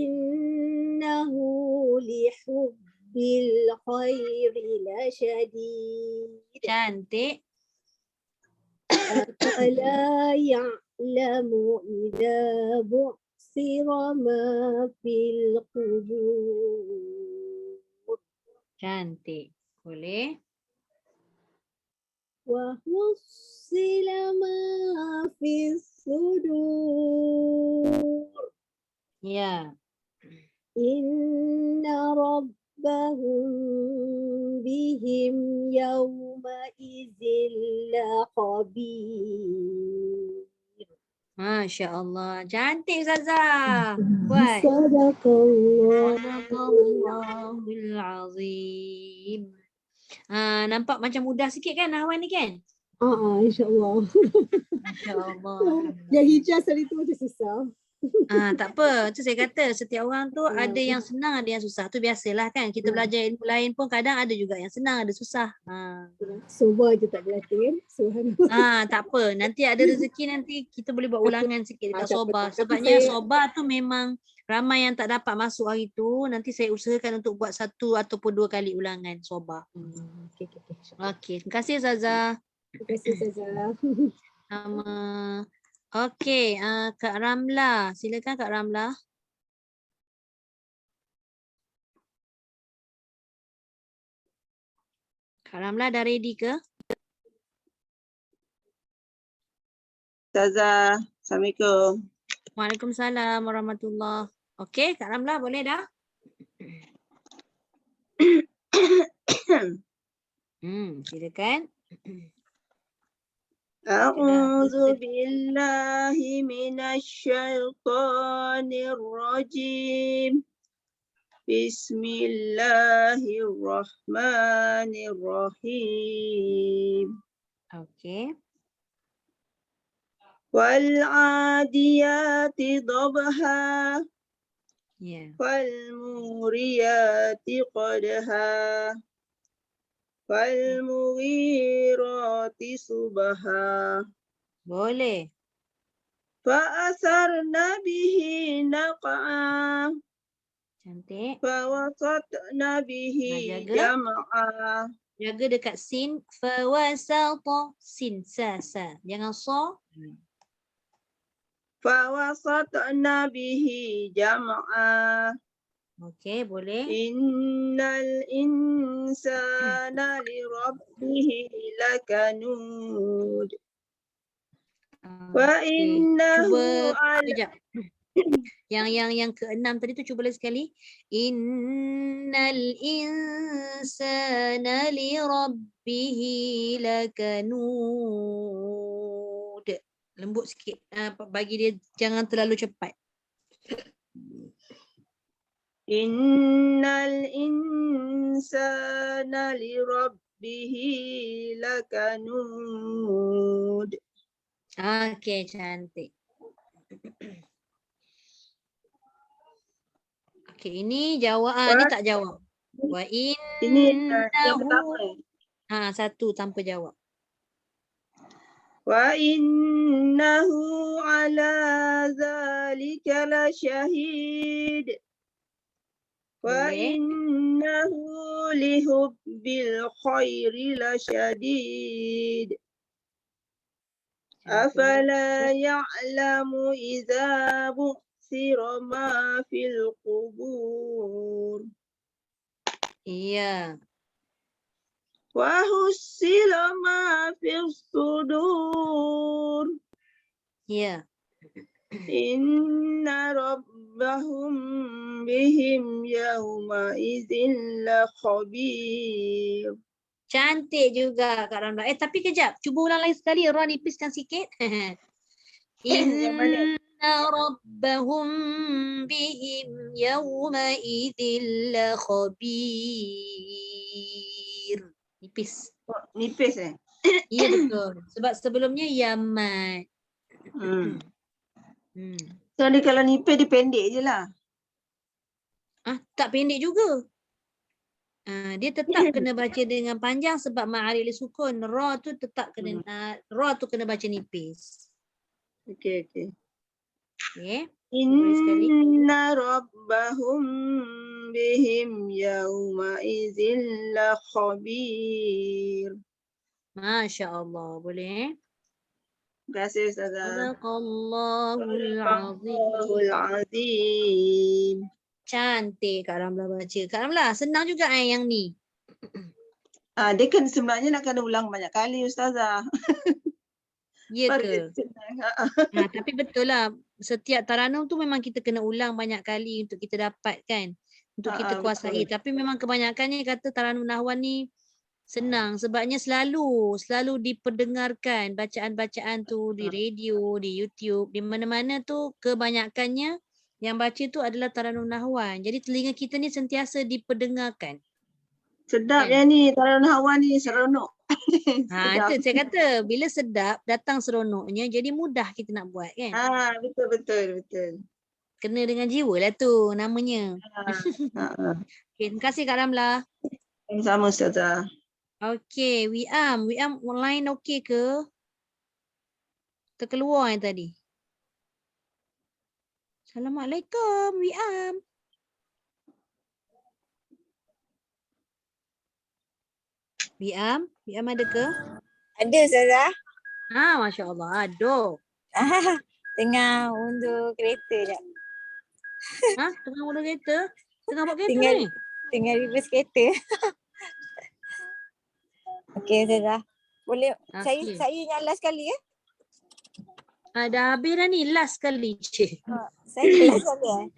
وإنه لحب الخير لشديد. cantik. ألا يعلم إذا بعثر ما في القبور. Cantik. Boleh. وحصل ما في الصدور. Ya. إن ربهم بهم يومئذ لخبير. Masya Allah. Cantik Ustazah. Kuat. صدق الله. Sadaqallahul azim. Nampak macam mudah sikit kan Nahwan ni kan? InsyaAllah. Masya Allah. Yang hijaz tadi tu macam susah. Tak apa. Tu saya kata setiap orang tu ada yang senang, ada yang susah. Tu biasalah kan. Kita belajar ilmu lain pun kadang ada juga yang senang, ada susah. Soba je tak berlatih kan. Subhanallah. Tak apa. Nanti ada rezeki nanti kita boleh buat ulangan sikit dekat tak apa. soba. Tapi Sebabnya saya- soba tu memang ramai yang tak dapat masuk hari tu. Nanti saya usahakan untuk buat 1 ataupun 2 kali ulangan soba. Okey. Okey. Terima kasih Ustazah. Terima kasih Ustazah. Sama. Okey, Kak Ramla. Silakan Kak Ramla. Kak Ramla dah ready ke? Ustazah, Assalamualaikum. Waalaikumsalam warahmatullahi. Okey, Kak Ramla boleh dah? Silakan. A'udzu billahi minasyaitonir rajim. Bismillahirrahmanirrahim. Okey. Wal 'adiyati dhabha Ya. wal muriyati qadha wal mughirati subha Boleh. fa'asarna bihi naq'a Cantik. fawasatna bihi jaga. jam'a Jaga dekat sin. Fawasata. Sin. Sa. Jangan so. fawasatna bihi jam'a Okey, boleh. innal insana li rabbihi lakanud wa Okey. innahu Cuba ala kejap. Yang keenam tadi tu cuba lagi sekali. Innal insana li rabbihi lakanud. Lembut sikit. Bagi dia jangan terlalu cepat. Innal insana li rabbihi lakanud. Okey, cantik. Okey, ini jawab. Ni tak jawab. Wa Ini yang pertama. innahu. Satu tanpa jawab. Wa innahu ala zalika la syahid. Wa Boleh. innahu li hubbil khairi la syadid. Afala ya'lamu idza bu'thira ma fil qubur. Iya. Wa hussila ma fis sudur. Iya. Inna rabbahum bihim yawma idzin la khabir. Cantik juga Kak Ramla. Tapi kejap. Cuba ulang lagi sekali. Ron nipiskan sikit. Yang mana? Inna rabbahum bihim yawma idzin la khabir. Nipis. Oh, nipis Iya betul. Sebab sebelumnya yamat. So dia kalau nipis dia pendek je lah. Tak pendek juga. Dia tetap kena baca dengan panjang sebab ma'aril sukun. Ra tu tetap kena ra tu kena baca nipis. Okey. Okey. Inna rabbahum bihim yawma idzin la khabir. Masya-Allah. Boleh? Terima kasih Ustazah. Sadaqallahul Sadaqallahul azim. azim. Cantik Kak Ramla baca. Kak Ramla, senang juga yang ni. Dia kan sebenarnya nak kena ulang banyak kali Ustazah. Ya Baru ke? dia senang. Tapi betul lah. Setiap taranum tu memang kita kena ulang banyak kali untuk kita dapat kan. Untuk kita kuasai. Betul. Tapi memang kebanyakannya kata taranum nahwan ni senang. Sebabnya selalu diperdengarkan bacaan-bacaan tu di radio, di YouTube. Di mana-mana tu kebanyakannya yang baca tu adalah taranum nahwan. Jadi telinga kita ni sentiasa diperdengarkan. Sedap Kan? yang ni, taranum nahwan ni seronok. Sedap. Itu saya kata bila sedap datang seronoknya jadi mudah kita nak buat kan. Betul. Kena dengan jiwa lah tu namanya. Okay, terima kasih Kak Ramla. Sama Ustazah. Okey, Wiam online okey ke? Terkeluar yang tadi. Assalamualaikum Wiam. Wiam ada ke? Ada Ustazah. Masya-Allah ada. Tengah undur kereta jap. Tengah undur kereta? Tengah buat kereta ni? Tengah reverse kereta. Okey Ustazah. Boleh saya nyala sekali ya? Dah habis dah ni last kali. Saya nyala sekali ya.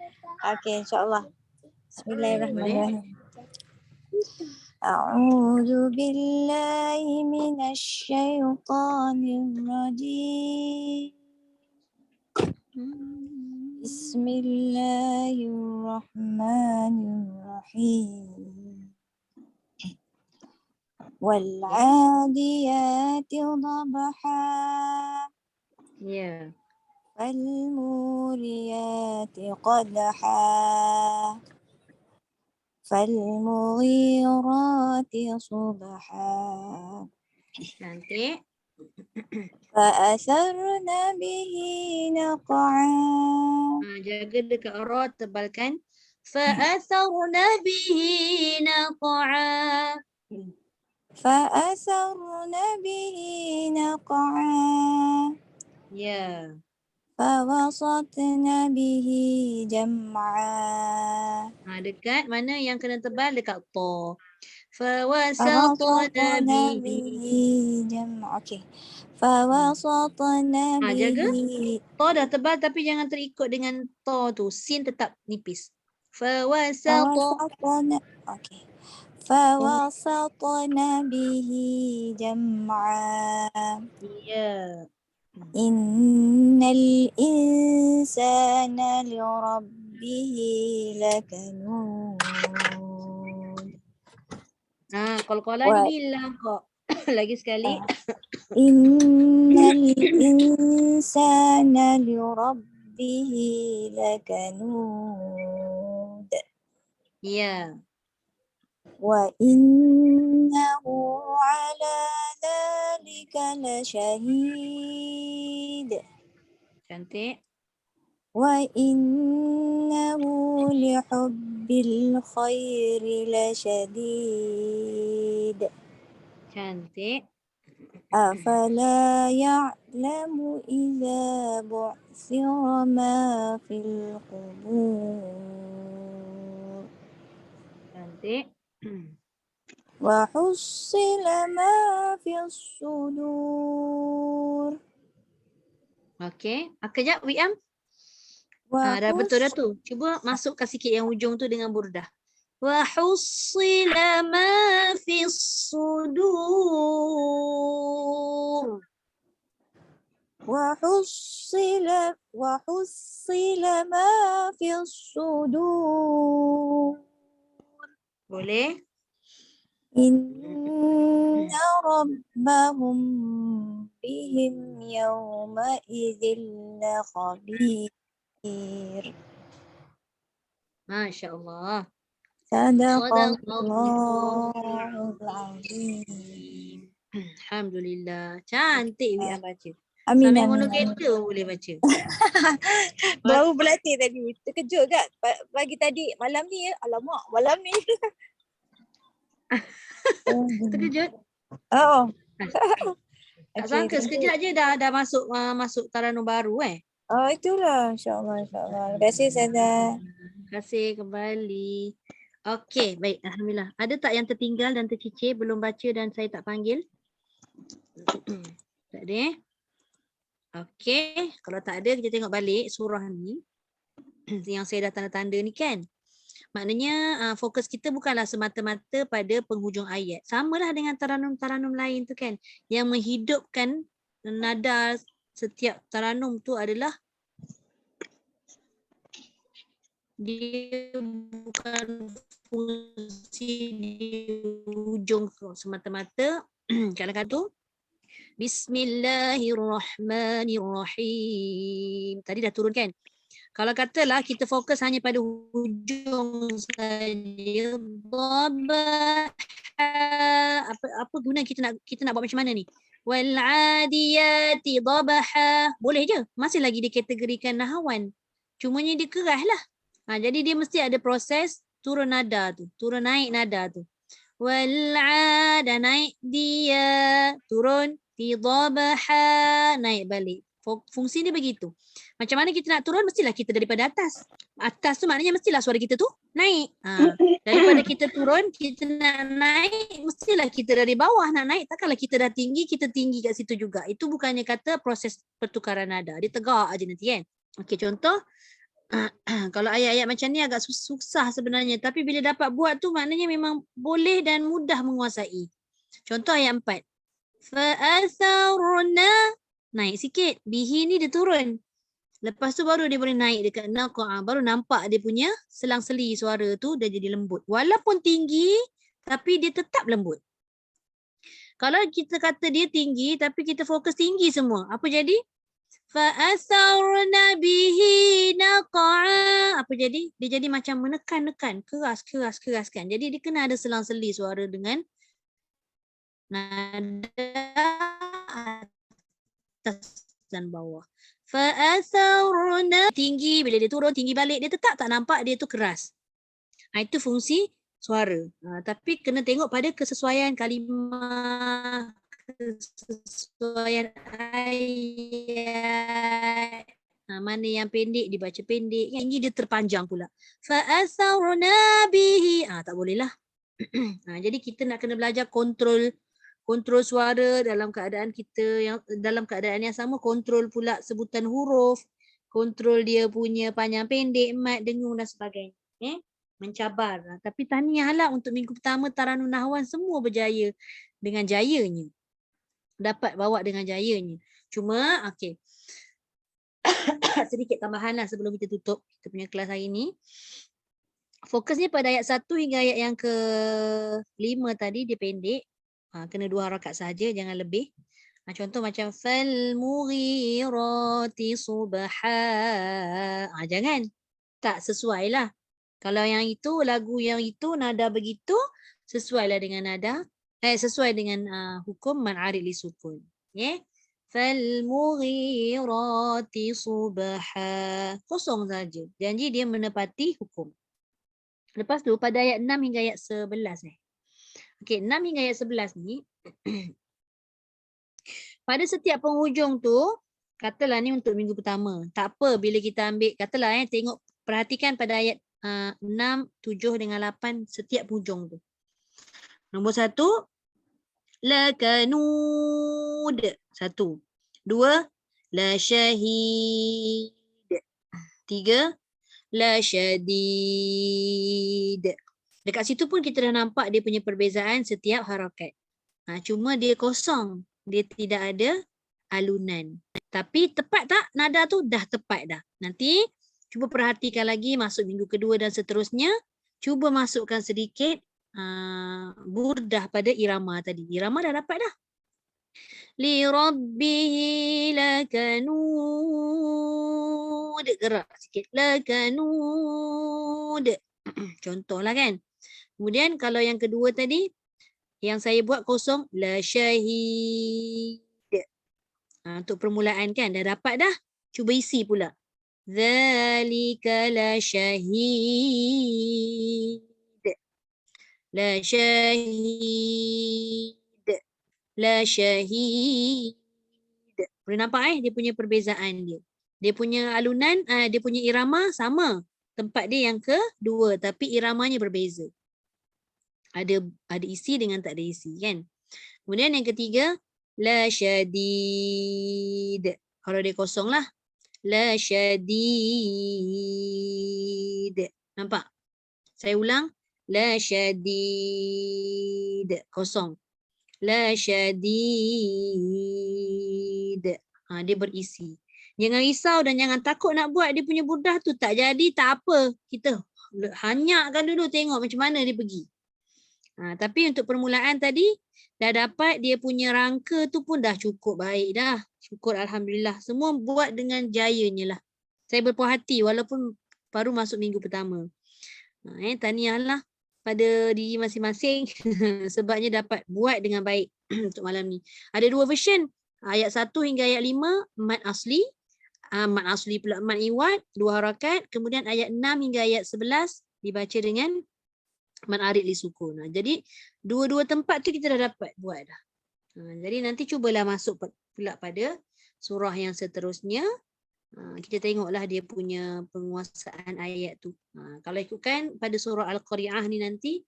Okey insya-Allah. Bismillahirrahmanirrahim. A'udzu billahi minasy syaithanir rajim. Bismillahirrahmanirrahim. Wal 'adiyati dhabha. Ya. Fal muriyati qadha. Falmughirati subha. Cantik. Fa'atharna bihi naq'a. Jaga dekat ra tebalkan. Fa'atharna bihi naq'a. Fa'atharna bihi naq'a. Ya. Fawasatna bihi jam'a. Dekat mana yang kena tebal dekat ta. Fawasatna فوسطن bihi. به جمع. Okey. فوسطن Jaga. به. To dah tebal tapi jangan terikut dengan to tu. Sin tetap nipis. Fawasatna. فوسطن. Okey. فوسطن به جمعا. Ya. إن الإنسان لربه لكنود. Qalqalah ni hilang kok. Lagi sekali. إن الإنسان لربه لكنود. Ya. وإنه على ذلك لشهيد. Cantik. وإنه لحب الخير لشديد. Cantik. أفلا يعلم إذا بعثر ما في القبور. Cantik. وحصل ما في الصدور. Okey. Kejap Wiam. Dah betul dah tu. Cuba masukkan sikit yang ujung tu dengan burdah. Wa hussila ma fi sudur. وحصل ما في الصدور. Boleh? إن ربهم بهم يومئذ لخبير. Masya Allah. صدق Sadaqallahu الله العظيم. Alhamdulillah. Cantik Wiam baca. Amin, Sambil amin, ngono amin. kereta pun boleh baca. Baru berlatih tadi. Terkejut kan? Pagi tadi. Malam ni. Alamak. Malam ni. Terkejut? Oh. Tak sangka sekejap je dah masuk taranum baru Oh, itulah. InsyaAllah. Terima kasih, Ustazah. Terima kasih kembali. Okey, baik. Alhamdulillah. Ada tak yang tertinggal dan tercicir belum baca dan saya tak panggil? Tak ada Okey, kalau tak ada kita tengok balik surah ni yang saya dah tanda-tanda ni kan. Maknanya fokus kita bukanlah semata-mata pada penghujung ayat. Samalah dengan taranum-taranum lain tu kan. Yang menghidupkan nada setiap taranum tu adalah dia bukan fungsi di hujung semata-mata. Kadang-kadang tu Bismillahirrahmanirrahim. Tadi dah turun kan? Kalau katalah kita fokus hanya pada hujung saja, apa guna kita nak buat macam mana ni? Wal adiyati dabaha. Boleh je. Masih lagi dikategorikan nahawan. Cumanya dia keras lah. Jadi dia mesti ada proses turun nada tu, turun naik nada tu. Wal ada naik dia, turun tidabaha, naik balik. Fungsi dia begitu. Macam mana kita nak turun, mestilah kita daripada atas. Atas tu maknanya mestilah suara kita tu naik. Daripada kita turun, kita nak naik, mestilah kita dari bawah nak naik. Takkanlah kita dah tinggi, kita tinggi kat situ juga. Itu bukannya kata proses pertukaran nada. Dia tegak aja nanti kan. Okey, contoh. Kalau ayat-ayat macam ni agak susah sebenarnya. Tapi bila dapat buat tu maknanya memang boleh dan mudah menguasai. Contoh ayat 4. Fa'atharna. Naik sikit. Bihi ni dia turun. Lepas tu baru dia boleh naik dekat naqa'a. Baru nampak dia punya selang-seli suara tu dia jadi lembut. Walaupun tinggi tapi dia tetap lembut. Kalau kita kata dia tinggi tapi kita fokus tinggi semua. Apa jadi? Fa'atharna bihi naqa'a. Apa jadi? Dia jadi macam menekan-nekan. Keras-keras-keraskan. Jadi dia kena ada selang-seli suara dengan nada atas dan bawah. Fa'atharna. Tinggi, bila dia turun, tinggi balik. Dia tetap tak nampak dia tu keras. Itu fungsi suara. Tapi kena tengok pada kesesuaian kalimah, kesesuaian ayat. Mana yang pendek dibaca pendek, yang tinggi dia terpanjang pula. Fa'atharna bihi. Tak boleh lah. Jadi kita nak kena belajar kontrol suara dalam keadaan yang sama, kontrol pula sebutan huruf, kontrol dia punya panjang pendek, mat, dengung dan sebagainya. Mencabar. Tapi tahniahlah untuk minggu pertama Taranum Nahwan semua berjaya dengan jayanya. Dapat bawa dengan jayanya. Cuma okey. Sedikit tambahanlah sebelum kita tutup kita punya kelas hari ini. Fokusnya pada ayat 1 hingga ayat yang ke-5 tadi dia pendek. Kena 2 harakat saja, jangan lebih. Contoh macam fal mughirati subha. Jangan. Tak sesuai lah. Kalau yang itu, lagu yang itu, nada begitu, sesuailah dengan nada. Sesuai dengan hukum man arid li sukun. Fal mughirati subha. Kosong saja. Janji dia menepati hukum. Lepas tu pada ayat 6 hingga ayat 11 Okey, 6 hingga ayat 11 ni pada setiap penghujung tu, katalah ni untuk minggu pertama. Tak apa bila kita ambil, katalah tengok, perhatikan pada ayat 6, 7 dengan 8 setiap hujung tu. Nombor 1, lakanud. 1. 2, la syahid. 3, la syadid. Dekat situ pun kita dah nampak dia punya perbezaan setiap harakat. Cuma dia kosong. Dia tidak ada alunan. Tapi tepat tak? Nada tu dah tepat dah. Nanti cuba perhatikan lagi masuk minggu kedua dan seterusnya. Cuba masukkan sedikit burdah pada irama tadi. Irama dah dapat dah. Li rabbihi lakanud. Gerak sikit. Lakanud. Contohlah kan. Kemudian kalau yang kedua tadi, yang saya buat kosong, la syahid. Untuk permulaan kan, dah dapat dah. Cuba isi pula. Zalika la syahid. La syahid. La syahid. Boleh nampak dia punya perbezaan dia. Dia punya alunan, dia punya irama sama. Tempat dia yang kedua tapi iramanya berbeza. Ada isi dengan tak ada isi kan. Kemudian yang ketiga, la syadid. Kalau dia kosong lah. La syadid. Nampak? Saya ulang. La syadid. Kosong. La syadid. Dia berisi. Jangan risau dan jangan takut nak buat dia punya burdah tu. Tak jadi, tak apa. Kita hanyakkan dulu tengok macam mana dia pergi. Tapi untuk permulaan tadi, dah dapat dia punya rangka tu pun dah cukup baik dah. Syukur Alhamdulillah. Semua buat dengan jayanya lah. Saya berpuas hati walaupun baru masuk minggu pertama. Tahniahlah pada diri masing-masing sebabnya dapat buat dengan baik untuk malam ni. Ada 2 version. Ayat 1 hingga ayat 5, mat asli. Mat asli pula mat iwad, 2 harakat. Kemudian ayat 6 hingga ayat 11 dibaca dengan mat arid li sukun. Jadi 2-2 tempat tu kita dah dapat buat dah. Jadi nanti cubalah masuk pula pada surah yang seterusnya. Kita tengoklah dia punya penguasaan ayat tu. Kalau ikutkan pada surah Al-Qari'ah ni nanti,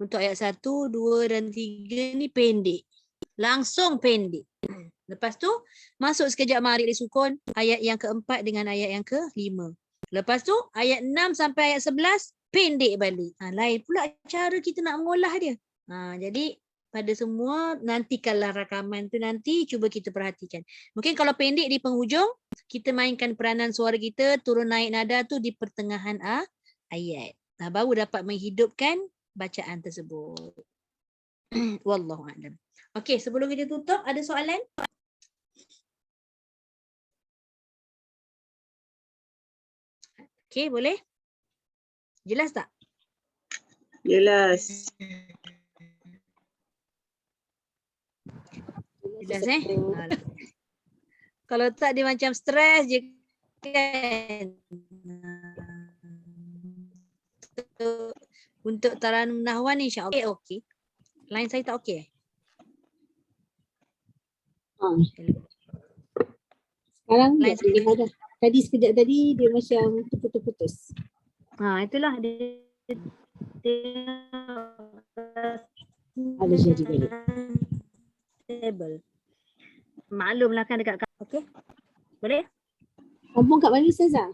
untuk ayat 1, 2 dan 3 ni pendek. Langsung pendek. Lepas tu masuk sekejap mat arid li sukun, ayat yang keempat dengan ayat yang ke-5. Lepas tu ayat 6 sampai ayat 11 pendek balik. Lain pula cara kita nak mengolah dia. Jadi pada semua nantikanlah rakaman tu nanti, cuba kita perhatikan. Mungkin kalau pendek di penghujung, kita mainkan peranan suara kita turun naik nada tu di pertengahan ayat. Baru dapat menghidupkan bacaan tersebut. Wallahu a'lam. Okey, sebelum kita tutup ada soalan? Okey, boleh? Jelas tak? Jelas. Jelas Kalau tak dia macam stres je kan. Untuk Taranum Nahwan insya-Allah okey. Line saya tak okey. Sekarang dah. Tadi sekejap tadi dia macam terputus-putus. Itulah dia Ada jadi balik. Table. Maklumlah kan dekat okey. Boleh? Kampung kat mana Ustazah?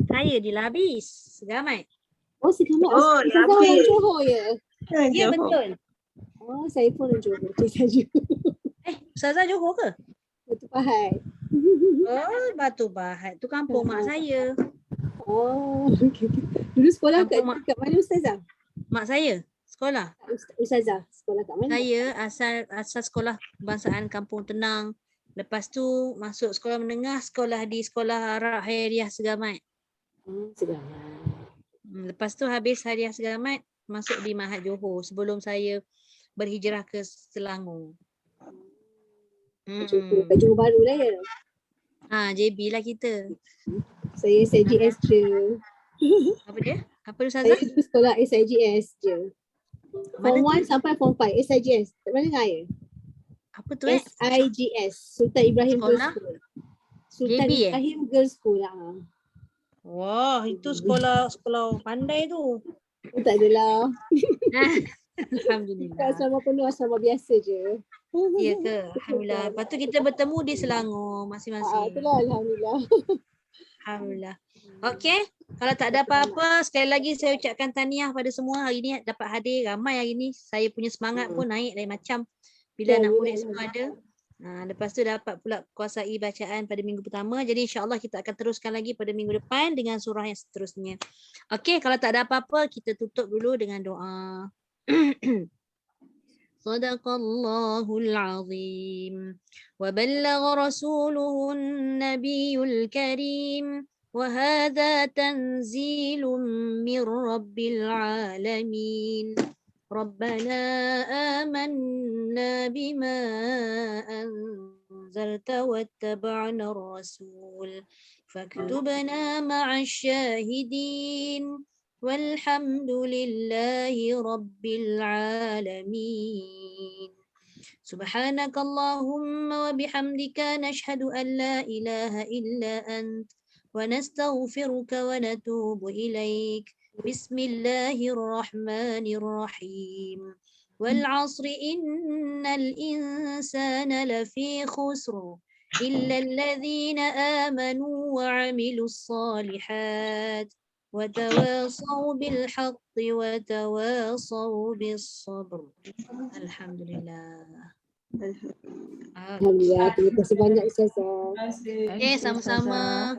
Saya di Labis, Segamai. Oh, Segamai. Oh, Ustazah Labis. orang Johor ya? Ya, Johor. betul. Oh, saya pun orang Johor. Itu saja. Ustazah Johor ke? Batu Pahat. Oh, Batu Pahat. Tu kampung mak saya. Oh, okay. Dulu sekolah kat, Kampung mak, kat mana Ustazah? mak saya sekolah. Ustazah, sekolah kat mana? Saya asal sekolah kebangsaan Kampung Tenang. Lepas tu masuk sekolah menengah, sekolah di Sekolah Arak Hariah Segamat. Segamai. Lepas tu habis Hariah Segamat, masuk di Mahat Johor sebelum saya berhijrah ke Selangor. Johor. Kat Johor Baru lah ya? JB lah kita. Saya SIGS je. Apa dia? Apa tu Saya Ustazah? dulu sekolah SIGS je. Mana Form 1 tu? sampai Form 5 SIGS. Tak pernah dengar ya? Apa tu SIGS. Sultan Ibrahim Girls Sekolah? School. Sultan JB Ibrahim Girls School lah. Wah, itu sekolah pandai tu. Oh, tak adalah. Alhamdulillah. Kat asrama penuh, asrama biasa je. Ya ke? Alhamdulillah. Lepas tu kita bertemu di Selangor masing-masing. Itulah Alhamdulillah. Alhamdulillah. Okey. Kalau tak ada apa-apa, sekali lagi saya ucapkan tahniah pada semua. Hari ni dapat hadir ramai hari ni. Saya punya semangat pun naik lain macam bila anak murid semua ada. Lepas tu dapat pula kuasai bacaan pada minggu pertama. Jadi insya-Allah kita akan teruskan lagi pada minggu depan dengan surah yang seterusnya. Okey, kalau tak ada apa-apa, kita tutup dulu dengan doa. Sadaqallahul azim wa ballagha rasuluhun nabiyul karim wa hadha tanzilun mir rabbil alamin. ربنا آمنا بما أنزلت واتبعنا الرسول فاكتبنا مع الشاهدين والحمد لله رب العالمين سبحانك اللهم وبحمدك نشهد أن لا إله إلا أنت ونستغفرك ونتوب إليك بسم الله الرحمن الرحيم والعصر إن الإنسان لفي خسر إلا الذين آمنوا وعملوا الصالحات وتواصوا بالحق وتواصوا بالصبر. الحمد لله. Alhamdulillah. Terima kasih banyak Ustazah. Okay, sama-sama.